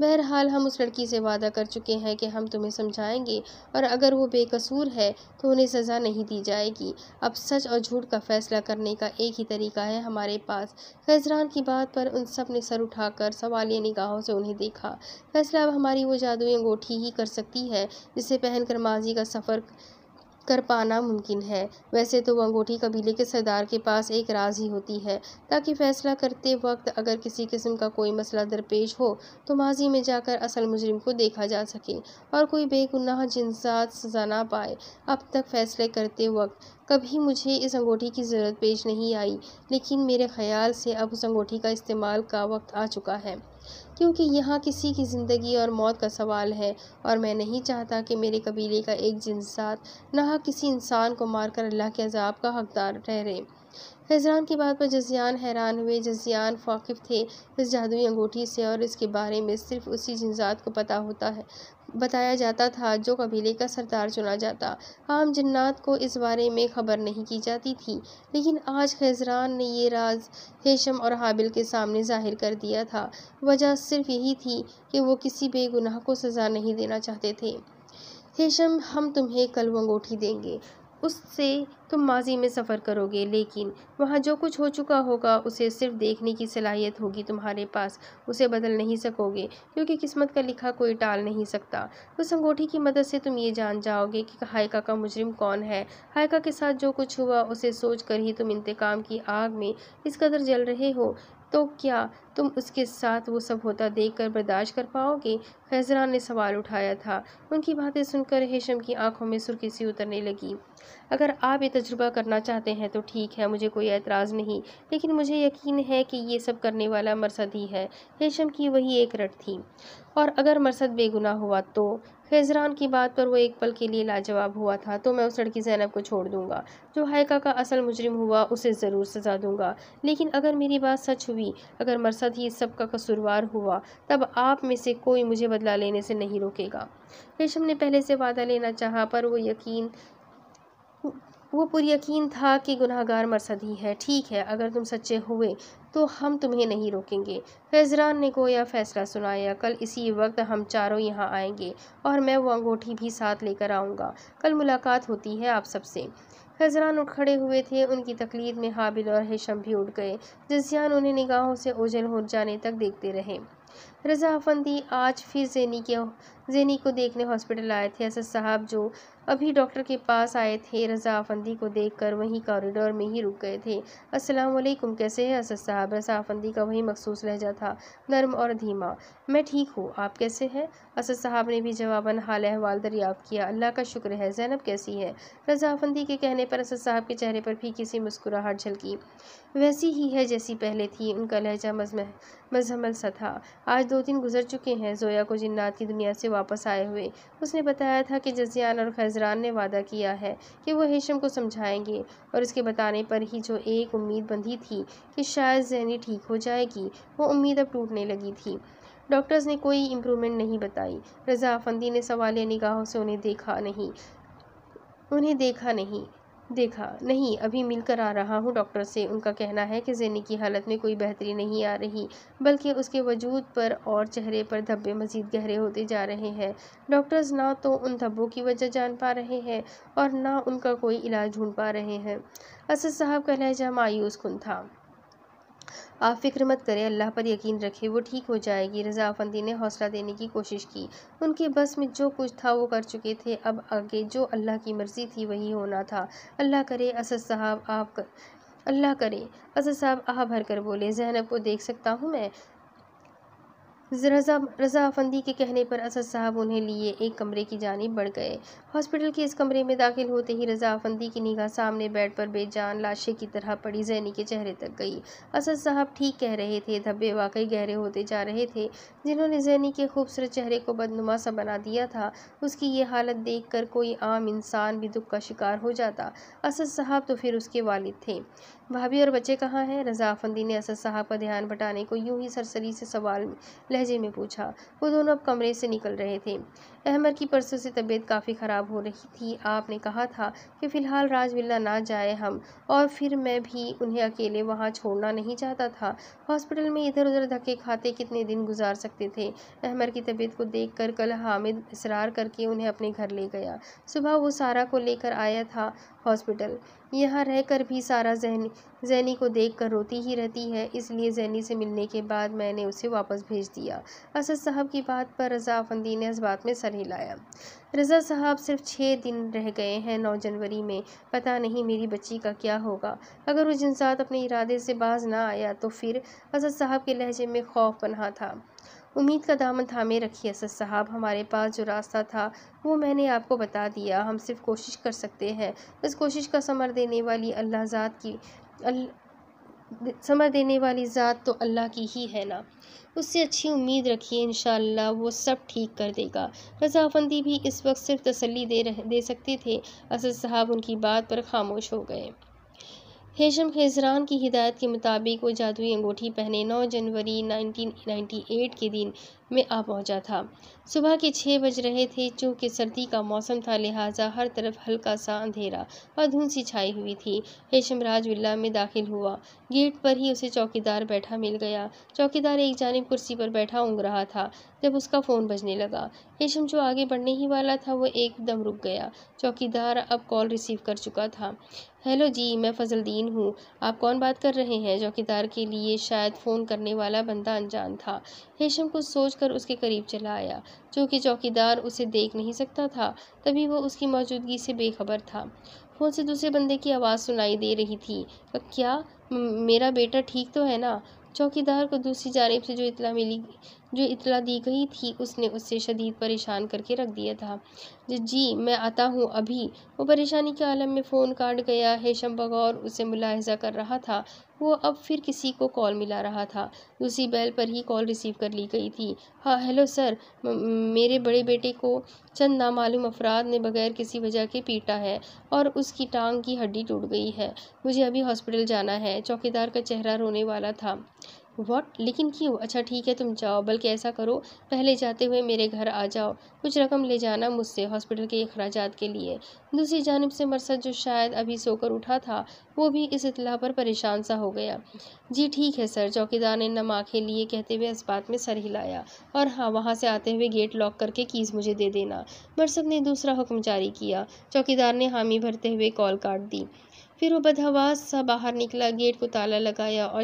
بہرحال ہم اس لڑکی سے وعدہ کر چکے ہیں کہ ہم تمہیں سمجھائیں گے، اور اگر وہ بے قصور ہے تو انہیں سزا نہیں دی جائے گی۔ اب سچ اور جھوٹ کا فیصلہ کرنے کا ایک ہی طریقہ ہے ہمارے پاس۔ خیزران کی بات پر ان سب نے سر اٹھا کر سوالیہ نگاہوں سے انہیں دیکھا۔ فیصلہ اب ہماری وہ جادوئی انگوٹھی ہی کر سکتی ہے جسے پہن کر ماضی کا سفر کر پانا ممکن ہے۔ ویسے تو وہ انگوٹھی قبیلے کے سردار کے پاس ایک راز ہی ہوتی ہے، تاکہ فیصلہ کرتے وقت اگر کسی قسم کا کوئی مسئلہ درپیش ہو تو ماضی میں جا کر اصل مجرم کو دیکھا جا سکے اور کوئی بے گناہ جنسات سزا نہ پائے۔ اب تک فیصلے کرتے وقت کبھی مجھے اس انگوٹھی کی ضرورت پیش نہیں آئی، لیکن میرے خیال سے اب اس انگوٹھی کا استعمال کا وقت آ چکا ہے، کیونکہ یہاں کسی کی زندگی اور موت کا سوال ہے، اور میں نہیں چاہتا کہ میرے قبیلے کا ایک جنسات ناحق کسی انسان کو مار کر اللہ کے عذاب کا حقدار ٹھہرے۔ خیزران کی بات پر جزیان حیران ہوئے۔ جزیان واقف تھے اس جادوئی انگوٹھی سے، اور اس کے بارے میں صرف اسی جنسات کو بتایا جاتا تھا جو قبیلے کا سردار چنا جاتا۔ عام جنات کو اس بارے میں خبر نہیں کی جاتی تھی، لیکن آج خیزران نے یہ راز ہیشم اور حابل کے سامنے ظاہر کر دیا تھا۔ وجہ صرف یہی تھی کہ وہ کسی بے گناہ کو سزا نہیں دینا چاہتے تھے۔ ہیشم، ہم تمہیں کل وہ انگوٹھی دیں گے، اس سے تم ماضی میں سفر کرو گے، لیکن وہاں جو کچھ ہو چکا ہوگا اسے صرف دیکھنے کی صلاحیت ہوگی تمہارے پاس، اسے بدل نہیں سکو گے، کیونکہ قسمت کا لکھا کوئی ٹال نہیں سکتا۔ اس انگوٹھی کی مدد سے تم یہ جان جاؤ گے کہ ہائیکا کا مجرم کون ہے۔ ہائیکا کے ساتھ جو کچھ ہوا اسے سوچ کر ہی تم انتقام کی آگ میں اس قدر جل رہے ہو، تو کیا تم اس کے ساتھ وہ سب ہوتا دیکھ کر برداشت کر پاؤ گے؟ خیزران نے سوال اٹھایا تھا۔ ان کی باتیں سن کر ہیشم کی آنکھوں میں سرخی سی اترنے لگی۔ اگر آپ یہ تجربہ کرنا چاہتے ہیں تو ٹھیک ہے، مجھے کوئی اعتراض نہیں، لیکن مجھے یقین ہے کہ یہ سب کرنے والا مرثد ہی ہے۔ ہیشم کی وہی ایک رٹ تھی۔ اور اگر مرثد بے گناہ ہوا تو؟ خیزران کی بات پر وہ ایک پل کے لیے لاجواب ہوا تھا۔ تو میں اس لڑکی زینب کو چھوڑ دوں گا۔ جو ہائیکا کا اصل مجرم ہوا اسے ضرور سزا دوں گا، لیکن اگر میری بات سچ ہوئی، اگر مرثد ہی اس سب کا قصوروار ہوا، تب آپ میں سے کوئی مجھے بدلہ لینے سے نہیں روکے گا۔ ہیشم نے پہلے سے وعدہ لینا چاہا، پر وہ پر یقین تھا کہ گناہگار مرثد ہی ہے۔ ٹھیک ہے، اگر تم سچے ہوئے تو ہم تمہیں نہیں روکیں گے۔ خیزران نے گویا فیصلہ سنایا۔ کل اسی وقت ہم چاروں یہاں آئیں گے، اور میں وہ انگوٹھی بھی ساتھ لے کر آؤں گا۔ کل ملاقات ہوتی ہے آپ سب سے۔ خیزران اٹھ کھڑے ہوئے تھے۔ ان کی تقلید میں حابل اور ہیشم بھی اٹھ گئے۔ جزیان انہیں نگاہوں سے اوجھل ہو جانے تک دیکھتے رہے۔ رضا افندی آج پھر زینی کو دیکھنے ہاسپٹل آئے تھے۔ اسد صاحب جو ابھی ڈاکٹر کے پاس آئے تھے، رضا افندی کو دیکھ کر وہیں کوریڈور میں ہی رک گئے تھے۔ السلام علیکم، کیسے ہیں اسد صاحب؟ رضا افندی کا وہی مخصوص لہجہ تھا، نرم اور دھیما۔ میں ٹھیک ہوں، آپ کیسے ہیں؟ اسد صاحب نے بھی جواباً حال احوال دریافت کیا۔ اللہ کا شکر ہے۔ زینب کیسی ہے؟ رضا افندی کے کہنے پر اسد صاحب کے چہرے پر پھیکی سی مسکراہٹ جھلکی۔ ویسی ہی ہے جیسی پہلے تھی۔ ان کا لہجہ مزمل سا تھا۔ آج 2 دن گزر چکے ہیں زویا کو جنات کی دنیا سے واپس آئے ہوئے۔ اس نے بتایا تھا کہ جزیان اور خیزران نے وعدہ کیا ہے کہ وہ ہیشم کو سمجھائیں گے، اور اس کے بتانے پر ہی جو ایک امید بندھی تھی کہ شاید زینی ٹھیک ہو جائے گی، وہ امید اب ٹوٹنے لگی تھی۔ ڈاکٹرز نے کوئی امپرومنٹ نہیں بتائی۔ رضا افندی نے سوالیہ نگاہوں سے انہیں دیکھا نہیں، ابھی مل کر آ رہا ہوں ڈاکٹر سے۔ ان کا کہنا ہے کہ زینی کی حالت میں کوئی بہتری نہیں آ رہی، بلکہ اس کے وجود پر اور چہرے پر دھبے مزید گہرے ہوتے جا رہے ہیں۔ ڈاکٹرز نہ تو ان دھبوں کی وجہ جان پا رہے ہیں اور نہ ان کا کوئی علاج ڈھونڈ پا رہے ہیں۔ اسد صاحب کا لہجہ مایوس کن تھا۔ آپ فکر مت کریں، اللہ پر یقین رکھیں، وہ ٹھیک ہو جائے گی۔ رضا افندی نے حوصلہ دینے کی کوشش کی۔ ان کے بس میں جو کچھ تھا وہ کر چکے تھے، اب آگے جو اللہ کی مرضی تھی وہی ہونا تھا۔ اللہ کرے اسد صاحب آہ بھر کر بولے۔ زینب کو دیکھ سکتا ہوں میں؟ رضا افندی کے کہنے پر اسد صاحب انہیں لیے ایک کمرے کی جانب بڑھ گئے۔ ہاسپٹل کے اس کمرے میں داخل ہوتے ہی رضا افندی کی نگاہ سامنے بیڈ پر بے جان لاشے کی طرح پڑی زینی کے چہرے تک گئی۔ اسد صاحب ٹھیک کہہ رہے تھے، دھبے واقعی گہرے ہوتے جا رہے تھے۔ جنہوں نے زینی کے خوبصورت چہرے کو بدنما سا بنا دیا تھا، اس کی یہ حالت دیکھ کر کوئی عام انسان بھی دکھ کا شکار ہو جاتا۔ اسد صاحب تو پھر اس کے والد تھے۔ بھابھی اور بچے کہاں ہیں؟ رضا افندی نے اسد صاحب کا دھیان بٹانے کو یوں ہی سرسری سے سوال لہجے میں پوچھا۔ وہ دونوں اب کمرے سے نکل رہے تھے۔ احمر کی پرسوں سے طبیعت کافی خراب ہو رہی تھی۔ آپ نے کہا تھا کہ فی الحال راج ولا نہ جائیں ہم، اور پھر میں بھی انہیں اکیلے وہاں چھوڑنا نہیں چاہتا تھا۔ ہاسپٹل میں ادھر ادھر دھکے کھاتے کتنے دن گزار سکتے تھے؟ احمر کی طبیعت کو دیکھ کر کل حامد اصرار کر کے انہیں اپنے گھر لے گیا۔ صبح وہ سارا کو لے کر آیا تھا ہاسپٹل۔ یہاں رہ کر بھی سارا زینی کو دیکھ کر روتی ہی رہتی ہے، اس لیے زینی سے ملنے کے بعد میں نے اسے واپس بھیج دیا۔ اسد صاحب کی بات پر رضا افندی نے جذبات میں سر ہلایا۔ رضا صاحب صرف 6 دن رہ گئے ہیں 9 جنوری میں، پتہ نہیں میری بچی کا کیا ہوگا۔ اگر وہ جنسات اپنے ارادے سے باز نہ آیا تو پھر؟ اسد صاحب کے لہجے میں خوف پنہاں تھا۔ امید کا دامن تھامے رکھیے اسد صاحب، ہمارے پاس جو راستہ تھا وہ میں نے آپ کو بتا دیا۔ ہم صرف کوشش کر سکتے ہیں، اس کوشش کا ثمر دینے والی ذات تو اللہ کی ہی ہے نا، اس سے اچھی امید رکھیے، انشاءاللہ وہ سب ٹھیک کر دے گا۔ رضا افندی بھی اس وقت صرف تسلی دے سکتے تھے۔ اسد صاحب ان کی بات پر خاموش ہو گئے۔ ہیشم خیزران کی ہدایت کے مطابق وہ جادوئی انگوٹھی پہنے 9 جنوری 1998 کے دن میں آ پہنچا تھا۔ صبح کے 6 بج رہے تھے۔ چونکہ سردی کا موسم تھا لہٰذا ہر طرف ہلکا سا اندھیرا اور دھند سی چھائی ہوئی تھی۔ ہیشم راج ولا میں داخل ہوا۔ گیٹ پر ہی اسے چوکیدار بیٹھا مل گیا۔ چوکیدار ایک جانب کرسی پر بیٹھا اونگ رہا تھا جب اس کا فون بجنے لگا۔ ہیشم جو آگے بڑھنے ہی والا تھا وہ ایک دم رک گیا۔ چوکیدار اب کال ریسیو کر چکا تھا۔ ہیلو جی، میں فضل الدین ہوں۔ آپ کون بات کر رہے ہیں؟ چوکیدار کے لیے شاید فون کرنے والا بندہ انجان تھا۔ ہیشم کچھ سوچ کر اس کے قریب چلا آیا۔ چونکہ چوکیدار اسے دیکھ نہیں سکتا تھا تبھی وہ اس کی موجودگی سے بے خبر تھا۔ فون سے دوسرے بندے کی آواز سنائی دے رہی تھی۔ کیا میرا بیٹا ٹھیک تو ہے نا؟ چوکیدار کو دوسری جانب سے جو اطلاع دی گئی تھی اس نے اسے شدید پریشان کر کے رکھ دیا تھا۔ جی میں آتا ہوں ابھی۔ وہ پریشانی کے عالم میں فون کاٹ گیا۔ ہیشم بغور اسے ملاحظہ کر رہا تھا۔ وہ اب پھر کسی کو کال ملا رہا تھا۔ دوسری بیل پر ہی کال ریسیو کر لی گئی تھی۔ ہاں ہیلو سر، میرے بڑے بیٹے کو چند نامعلوم افراد نے بغیر کسی وجہ کے پیٹا ہے اور اس کی ٹانگ کی ہڈی ٹوٹ گئی ہے۔ مجھے ابھی ہاسپٹل جانا ہے۔ چوکیدار کا چہرہ رونے والا تھا۔ واٹ؟ لیکن کیوں؟ اچھا ٹھیک ہے تم جاؤ، بلکہ ایسا کرو پہلے جاتے ہوئے میرے گھر آ جاؤ، کچھ رقم لے جانا مجھ سے ہاسپٹل کے اخراجات کے لیے۔ دوسری جانب سے مرثد جو شاید ابھی سو کر اٹھا تھا وہ بھی اس اطلاع پر پریشان سا ہو گیا۔ جی ٹھیک ہے سر، چوکیدار نے نم آنکھیں لیے کہتے ہوئے اس بات میں سر ہلایا۔ اور ہاں، وہاں سے آتے ہوئے گیٹ لاک کر کے کیز مجھے دے دینا۔ مرثد نے دوسرا حکم جاری کیا۔ چوکیدار نے حامی بھرتے ہوئے کال کاٹ دی۔ پھر وہ بدحواس سا باہر نکلا، گیٹ کو تالا لگایا اور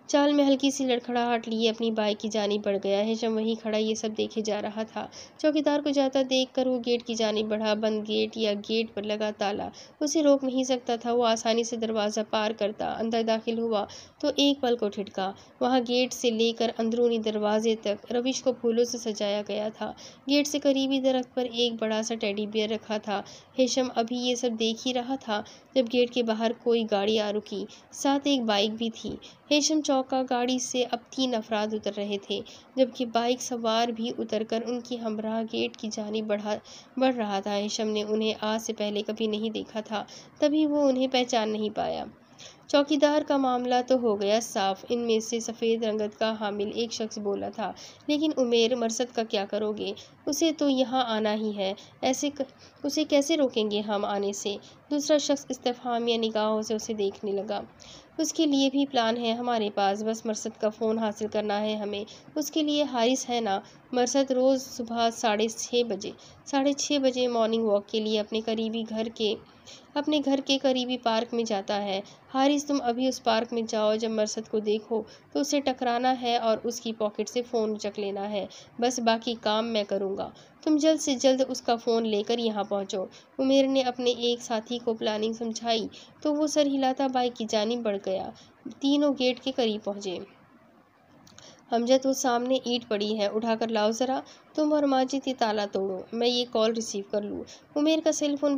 چال میں ہلکی سی لڑکھڑاہٹ لیے اپنی بائک کی جانب بڑھ گیا۔ ہیشم وہیں کھڑا یہ سب دیکھے جا رہا تھا۔ چوکیدار کو جاتا دیکھ کر وہ گیٹ کی جانب بڑھا۔ بند گیٹ یا گیٹ پر لگا تالا اسے روک نہیں سکتا تھا۔ وہ آسانی سے دروازہ پار کرتا اندر داخل ہوا تو ایک پل کو ٹھٹکا۔ وہاں گیٹ سے لے کر اندرونی دروازے تک روش کو پھولوں سے سجایا گیا تھا۔ گیٹ سے قریبی درخت پر ایک بڑا سا ٹیڈی بیئر رکھا تھا۔ ہیشم ابھی یہ سب دیکھ ہی رہا تھا جب گیٹ کے باہر کوئی گاڑی آ رکی، ساتھ ایک بائک بھی تھی۔ ہیشم چونکا۔ گاڑی سے اب 3 افراد اتر رہے تھے جبکہ بائک سوار بھی اتر کر ان کی ہمراہ گیٹ کی جانب بڑھ رہا تھا۔ ہیشم نے انہیں آج سے پہلے کبھی نہیں دیکھا تھا تبھی وہ انہیں پہچان نہیں پایا۔ چوکیدار کا معاملہ تو ہو گیا صاف۔ ان میں سے سفید رنگت کا حامل ایک شخص بولا تھا، لیکن عمیر مرثد کا کیا کرو گے؟ اسے تو یہاں آنا ہی ہے، اسے کیسے روکیں گے ہم آنے سے؟ دوسرا شخص استفہامیہ نگاہوں سے اسے دیکھنے لگا۔ اس کے لیے بھی پلان ہے ہمارے پاس، بس مرثد کا فون حاصل کرنا ہے ہمیں۔ اس کے لیے حارث ہے نا؟ مرثد روز صبح 6:30 بجے مارننگ واک کے لیے اپنے گھر کے قریبی پارک میں جاتا ہے۔ حارث، تم ابھی اس پارک میں جاؤ، جب مرثد کو دیکھو تو اسے ٹکرانا ہے اور اس کی پاکٹ سے فون اچک لینا ہے، بس باقی کام میں کروں گا۔ تم جلد سے جلد اس کا فون لے کر یہاں پہنچو۔ عمیر نے اپنے ایک ساتھی کو پلاننگ سمجھائی تو وہ سر ہلاتا بائک کی جانب بڑھ گیا۔ تینوں گیٹ کے قریب پہنچے۔ امجد، وہ سامنے اینٹ پڑی ہے، اٹھا کر لاؤ ذرا۔ تم اور ماجد یہ تالا توڑو، میں یہ کال ریسیو کر لوں۔ عمیر کا سیل فون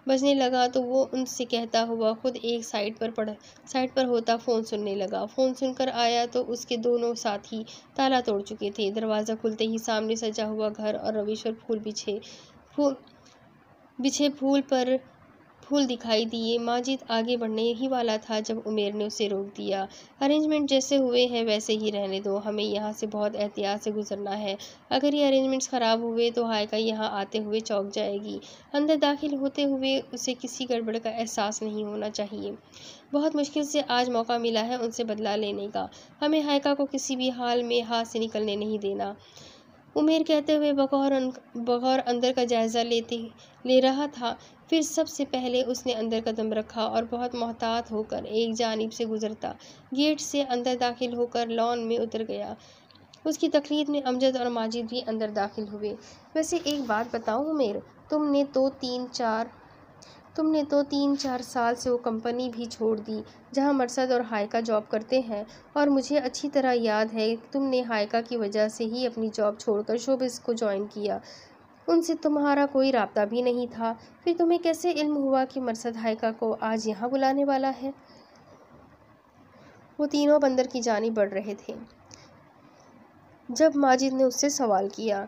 بجنے لگا تو وہ ان سے کہتا ہوا خود ایک سائٹ پر ہوتا فون سننے لگا۔ فون سن کر آیا تو اس کے دونوں ساتھی تالا توڑ چکے تھے۔ دروازہ کھلتے ہی سامنے سجا ہوا گھر اور روش اور بچھے پھول دکھائی دیے۔ ماجد آگے بڑھنے ہی والا تھا جب عمیر نے اسے روک دیا۔ ارینجمنٹ جیسے ہوئے ہیں ویسے ہی رہنے دو، ہمیں یہاں سے بہت احتیاط سے گزرنا ہے۔ اگر یہ ارینجمنٹس خراب ہوئے تو ہائیکا یہاں آتے ہوئے چونک جائے گی۔ اندر داخل ہوتے ہوئے اسے کسی گڑبڑ کا احساس نہیں ہونا چاہیے۔ بہت مشکل سے آج موقع ملا ہے ان سے بدلہ لینے کا، ہمیں ہائیکا کو کسی بھی حال میں ہاتھ سے نکلنے نہیں دینا۔ عمیر کہتے ہوئے بغور اندر کا جائزہ لے رہا تھا۔ پھر سب سے پہلے اس نے اندر قدم رکھا اور بہت محتاط ہو کر ایک جانب سے گزرتا گیٹ سے اندر داخل ہو کر لان میں اتر گیا۔ اس کی تقلید میں امجد اور ماجد بھی اندر داخل ہوئے۔ ویسے ایک بات بتاؤں عمیر، تم نے تو 3-4 سال سے وہ کمپنی بھی چھوڑ دی جہاں مرثد اور ہائیکا جاب کرتے ہیں، اور مجھے اچھی طرح یاد ہے کہ تم نے ہائیکا کی وجہ سے ہی اپنی جاب چھوڑ کر شوبز کو جوائن کیا۔ ان سے تمہارا کوئی رابطہ بھی نہیں تھا، پھر تمہیں کیسے علم ہوا کہ مرثد ہائیکا کو آج یہاں بلانے والا ہے؟ وہ تینوں بندر کی جانب بڑھ رہے تھے جب ماجد نے اس سے سوال کیا۔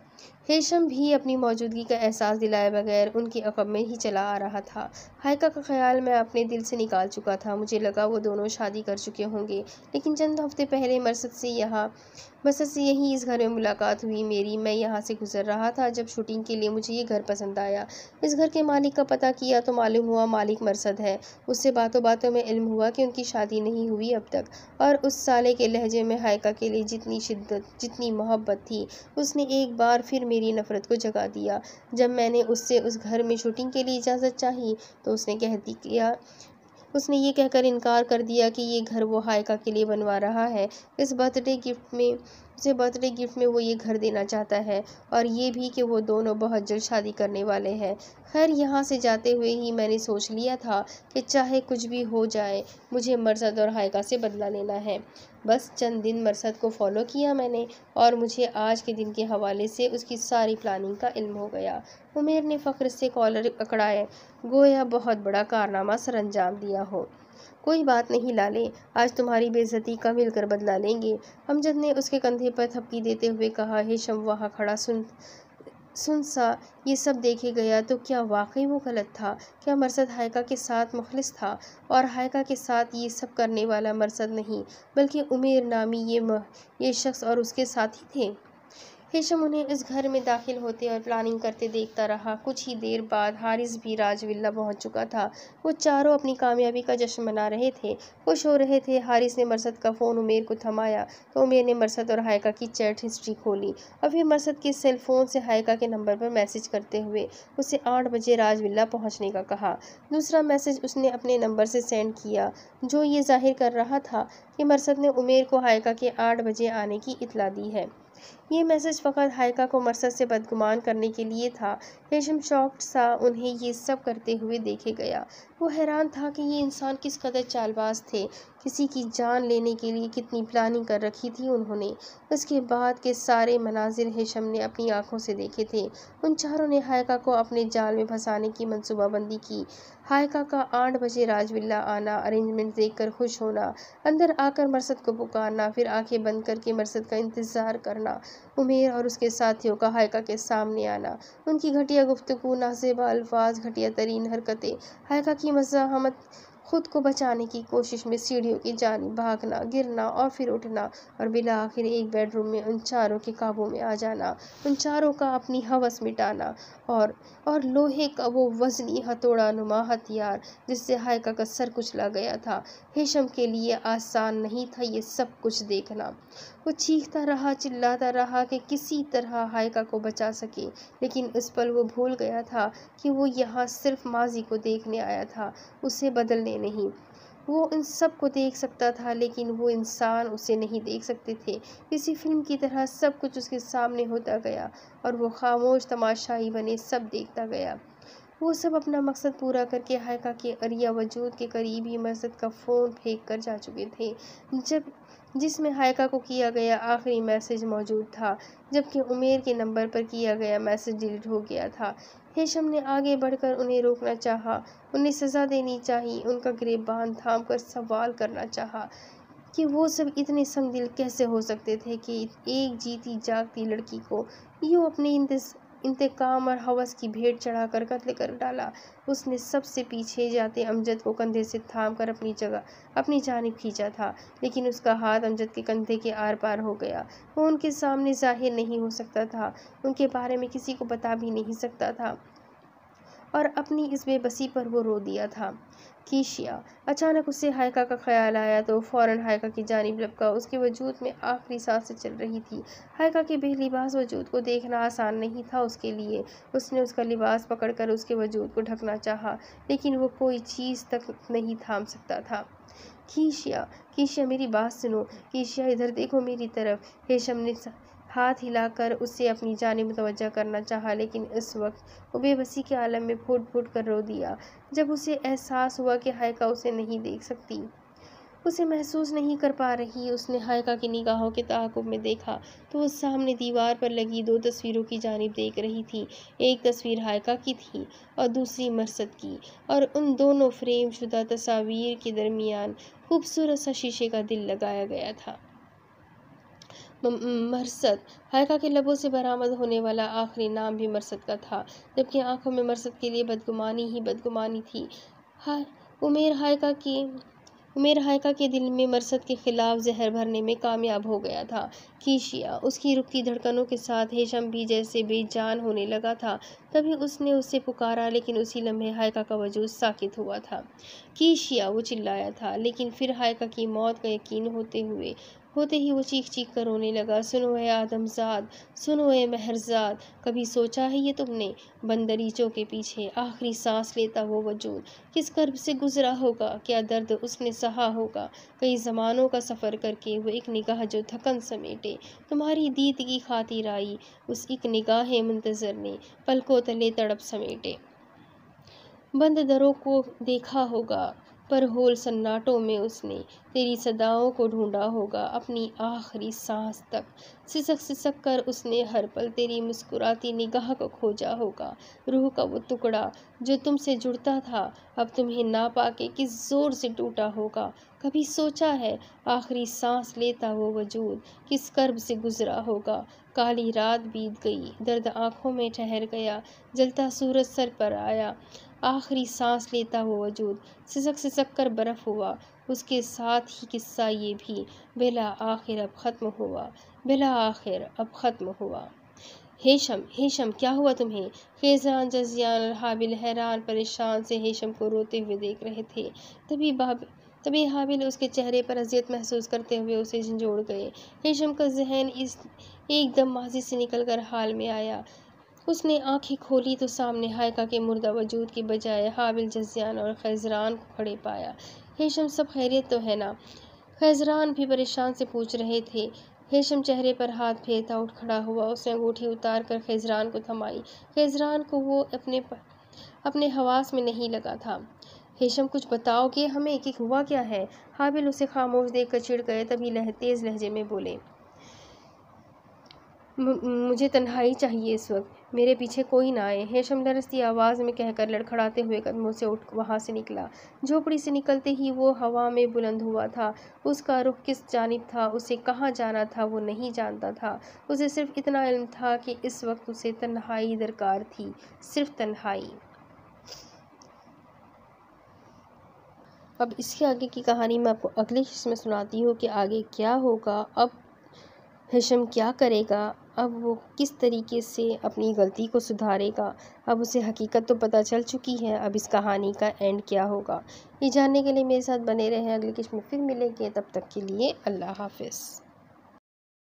ہیشم بھی اپنی موجودگی کا احساس دلائے بغیر ان کے عقب میں ہی چلا آ رہا تھا۔ ہائیکا کا خیال میں اپنے دل سے نکال چکا تھا۔ مجھے لگا وہ دونوں شادی کر چکے ہوں گے، لیکن چند ہفتے پہلے مرصد سے یہیں اس گھر میں ملاقات ہوئی میری۔ میں یہاں سے گزر رہا تھا جب شوٹنگ کے لیے مجھے یہ گھر پسند آیا۔ اس گھر کے مالک کا پتہ کیا تو معلوم ہوا مالک مرصد ہے۔ اس سے باتوں باتوں میں علم ہوا کہ ان کی شادی نہیں ہوئی اب تک، اور اس سالے کے لہجے میں ہائیکا کے لیے جتنی شدت، جتنی محبت تھی، اس نے ایک بار پھر میری نفرت کو جگا دیا۔ جب میں نے اس سے اس گھر میں شوٹنگ کے لیے اجازت چاہی تو اس نے یہ کہہ کر انکار کر دیا کہ یہ گھر وہ ہائیکا کے لیے بنوا رہا ہے۔ اسے برتھ ڈے گفٹ میں وہ یہ گھر دینا چاہتا ہے، اور یہ بھی کہ وہ دونوں بہت جلد شادی کرنے والے ہیں۔ خیر، یہاں سے جاتے ہوئے ہی میں نے سوچ لیا تھا کہ چاہے کچھ بھی ہو جائے مجھے مرصد اور ہائیکا سے بدلہ لینا ہے۔ بس چند دن مرصد کو فالو کیا میں نے، اور مجھے آج کے دن کے حوالے سے اس کی ساری پلاننگ کا علم ہو گیا۔ عمیر نے فخر سے کالر اکڑائے، گویا بہت بڑا کارنامہ سر انجام دیا ہو۔ کوئی بات نہیں لالے، آج تمہاری بے عزتی کا مل کر بدلہ لیں گے، امجد نے اس کے کندھے پر تھپکی دیتے ہوئے کہا۔ ہیشم وہاں کھڑا سن سا یہ سب دیکھے گیا تو کیا واقعی وہ غلط تھا؟ کیا مرصد ہائیکا کے ساتھ مخلص تھا، اور ہائیکا کے ساتھ یہ سب کرنے والا مرصد نہیں بلکہ عمیر نامی یہ شخص اور اس کے ساتھی تھے؟ ہیشم انہیں اس گھر میں داخل ہوتے اور پلاننگ کرتے دیکھتا رہا۔ کچھ ہی دیر بعد حارث بھی راج ولا پہنچ چکا تھا۔ وہ چاروں اپنی کامیابی کا جشن منا رہے تھے، خوش ہو رہے تھے۔ حارث نے مرصد کا فون عمیر کو تھمایا تو عمیر نے مرصد اور ہائیکا کی چیٹ ہسٹری کھولی، اور پھر مرصد کے سیل فون سے ہائیکا کے نمبر پر میسج کرتے ہوئے اسے 8 بجے راج ولا پہنچنے کا کہا۔ دوسرا میسج اس نے اپنے نمبر سے سینڈ کیا جو یہ ظاہر کر رہا تھا کہ مرصد نے عمیر کو ہائیکا کے 8 بجے آنے کی اطلاع دی ہے۔ یہ میسج فقط ہائیکا کو مرصد سے بدگمان کرنے کے لیے تھا۔ ہیشم شاکڈ سا انہیں یہ سب کرتے ہوئے دیکھے گیا۔ وہ حیران تھا کہ یہ انسان کس قدر چال باز تھے، کسی کی جان لینے کے لیے کتنی پلاننگ کر رکھی تھی انہوں نے۔ اس کے بعد کے سارے مناظر ہیشم نے اپنی آنکھوں سے دیکھے تھے۔ ان چاروں نے ہائیکا کو اپنے جال میں پھنسانے کی منصوبہ بندی کی۔ ہائیکا کا 8 بجے راج ولا آنا، ارینجمنٹ دیکھ کر خوش ہونا، اندر آ کر مرصد کو پکارنا، پھر آنکھیں بند کر کے مرصد کا انتظار کرنا، عمیر اور اس کے ساتھیوں کا ہائیکا کے سامنے آنا، ان کی گھٹیا گفتگو، نازیبا الفاظ، گھٹیا ترین حرکتیں، ہائیکا کی مزاحمت، خود کو بچانے کی کوشش میں سیڑھیوں کی جانب بھاگنا، گرنا اور پھر اٹھنا، اور بالآخر ایک بیڈ روم میں ان چاروں کے قابو میں آ جانا، ان چاروں کا اپنی ہوس مٹانا، اور لوہے کا وہ وزنی ہتھوڑا نما ہتھیار جس سے ہائیکا کا سر کچلا گیا تھا۔ ہیشم کے لیے آسان نہیں تھا یہ سب کچھ دیکھنا۔ وہ چیختا رہا، چلاتا رہا کہ کسی طرح ہائیکا کو بچا سکے، لیکن اس پل وہ بھول گیا تھا کہ وہ یہاں صرف ماضی کو دیکھنے آیا تھا، اسے بدلنے نہیں۔ وہ ان سب کو دیکھ سکتا تھا لیکن وہ انسان اسے نہیں دیکھ سکتے تھے۔ کسی فلم کی طرح سب کچھ اس کے سامنے ہوتا گیا، اور وہ خاموش تماشائی بنے سب دیکھتا گیا۔ وہ سب اپنا مقصد پورا کر کے ہائیکا کے عریاں وجود کے قریب ہی مرصد کا فون پھینک کر جا چکے تھے، جس میں ہائیکا کو کیا گیا آخری میسج موجود تھا، جبکہ عمیر کے نمبر پر کیا گیا میسج ڈیلیٹ ہو گیا تھا۔ ہیشم نے آگے بڑھ کر انہیں روکنا چاہا، انہیں سزا دینی چاہی، ان کا گریبان تھام کر سوال کرنا چاہا کہ وہ سب اتنے سنگ دل کیسے ہو سکتے تھے کہ ایک جیتی جاگتی لڑکی کو یوں اپنے انتقام اور ہوس کی بھیٹ چڑھا کر قتل کر ڈالا۔ اس نے سب سے پیچھے جاتے امجد کو کندھے سے تھام کر اپنی جانب کھینچا تھا، لیکن اس کا ہاتھ امجد کے کندھے کے آر پار ہو گیا۔ وہ ان کے سامنے ظاہر نہیں ہو سکتا تھا، ان کے بارے میں کسی کو بتا بھی نہیں سکتا تھا، اور اپنی اس بے بسی پر وہ رو دیا تھا۔ کیشیا! اچانک اسے ہائیکا کا خیال آیا تو وہ فوراً ہائیکا کی جانب لپکا۔ اس کے وجود میں آخری سانسیں چل رہی تھیں۔ ہائیکا کے بے لباس وجود کو دیکھنا آسان نہیں تھا اس کے لیے۔ اس نے اس کا لباس پکڑ کر اس کے وجود کو ڈھکنا چاہا، لیکن وہ کوئی چیز تک نہیں تھام سکتا تھا۔ کیشیا! کیشیا، میری بات سنو! کیشیا، ادھر دیکھو میری طرف! ہیشم نے ہاتھ ہلا کر اسے اپنی جانب متوجہ کرنا چاہا، لیکن اس وقت وہ بے بسی کے عالم میں پھوٹ پھوٹ کر رو دیا۔ جب اسے احساس ہوا کہ ہائیکا اسے نہیں دیکھ سکتی، اسے محسوس نہیں کر پا رہی، اس نے ہائیکا کی نگاہوں کے تعاقب میں دیکھا تو وہ سامنے دیوار پر لگی 2 تصویروں کی جانب دیکھ رہی تھی۔ ایک تصویر ہائیکا کی تھی اور دوسری مرصد کی، اور ان دونوں فریم شدہ تصاویر کے درمیان خوبصورت سا شیشے کا دل لگایا گیا تھا۔ مرثد ہائکہ کے لبوں سے برآمد ہونے والا آخری نام بھی مرثد کا تھا، جبکہ آنکھوں میں مرثد کے لیے بدگمانی ہی بدگمانی تھی۔ عمیر ہائکہ کے دل میں مرثد کے خلاف زہر بھرنے میں کامیاب ہو گیا تھا۔ کیشیا، اس کی رکتی دھڑکنوں کے ساتھ ہیشم بھی جیسے بے جان ہونے لگا تھا۔ تبھی اس نے اسے پکارا، لیکن اسی لمحے ہائکہ کا وجود ساکت ہوا تھا۔ کیشیا، وہ چلایا تھا، لیکن پھر ہائکہ کی موت کا یقین ہوتے ہی وہ چیخ چیخ کر رونے لگا۔ سنو اے آدم زاد، سنو اے مہرزاد، کبھی سوچا ہے یہ تم نے؟ بندریچوں کے پیچھے آخری سانس لیتا وہ وجود کس کرب سے گزرا ہوگا، کیا درد اس نے سہا ہوگا، کئی زمانوں کا سفر کر کے وہ ایک نگاہ جو تھکن سمیٹے، تمہاری دید کی خاطر آئی اس ایک نگاہ منتظر نے پلکوں تلے تڑپ سمیٹے۔ بند دروں کو دیکھا ہوگا پر ہول سناٹوں میں اس نے تیری صداؤں کو ڈھونڈا ہوگا اپنی آخری سانس تک۔ سسک سسک کر اس نے ہر پل تیری مسکراتی نگاہ کو کھوجا ہوگا۔ روح کا وہ ٹکڑا جو تم سے جڑتا تھا اب تمہیں نہ پا کے کس زور سے ٹوٹا ہوگا۔ کبھی سوچا ہے آخری سانس لیتا وہ وجود کس کرب سے گزرا ہوگا۔ کالی رات بیت گئی، درد آنکھوں میں ٹھہر گیا، جلتا سورج سر پر آیا، آخری سانس لیتا وہ وجود سسک سسک کر برف ہوا، اس کے ساتھ ہی قصہ یہ بھی بالآخر اب ختم ہوا، بالآخر اب ختم ہوا۔ ہیشم کیا ہوا تمہیں؟ خیزران، جزیان اور حابل حیران پریشان سے ہیشم کو روتے ہوئے دیکھ رہے تھے۔ تبھی حابل اس کے چہرے پر اذیت محسوس کرتے ہوئے اسے جھنجھوڑ گئے۔ ہیشم کا ذہن ایک دم ماضی سے نکل کر حال میں آیا۔ اس نے آنکھیں کھولی تو سامنے ہائکہ کے مردہ وجود کے بجائے حابل، جزیان اور خیزران کو کھڑے پایا۔ ہیشم، سب خیریت تو ہے نا؟ خیزران بھی پریشان سے پوچھ رہے تھے۔ ہیشم چہرے پر ہاتھ پھیرتا اٹھ کھڑا ہوا، اس نے انگوٹھی اتار کر خیزران کو تھمائی۔ خیزران کو وہ اپنے حواس میں نہیں لگا تھا۔ ہیشم، کچھ بتاؤ گے ہمیں کہ ہوا کیا ہے؟ حابل اسے خاموش دیکھ کر چڑ گئے، تبھی تیز لہجے میں بولے، مجھے تنہائی چاہیے اس وقت، میرے پیچھے کوئی نہ آئے۔ ہیشم لرزتی آواز میں کہہ کر لڑکھڑاتے ہوئے قدموں سے اٹھ وہاں سے نکلا۔ جھوپڑی سے نکلتے ہی وہ ہوا میں بلند ہوا تھا۔ اس کا رخ کس جانب تھا، اسے کہاں جانا تھا وہ نہیں جانتا تھا۔ اسے صرف اتنا علم تھا کہ اس وقت اسے تنہائی درکار تھی، صرف تنہائی۔ اب اس کے آگے کی کہانی میں آپ کو اگلے حصے میں سناتی ہوں کہ آگے کیا ہوگا، اب ہیشم کیا کرے گا، اب وہ کس طریقے سے اپنی غلطی کو سدھارے گا۔ اب اسے حقیقت تو پتہ چل چکی ہے، اب اس کہانی کا اینڈ کیا ہوگا، یہ جاننے کے لیے میرے ساتھ بنے رہیں۔ اگلی قسط میں پھر ملیں گے، تب تک کے لیے اللہ حافظ۔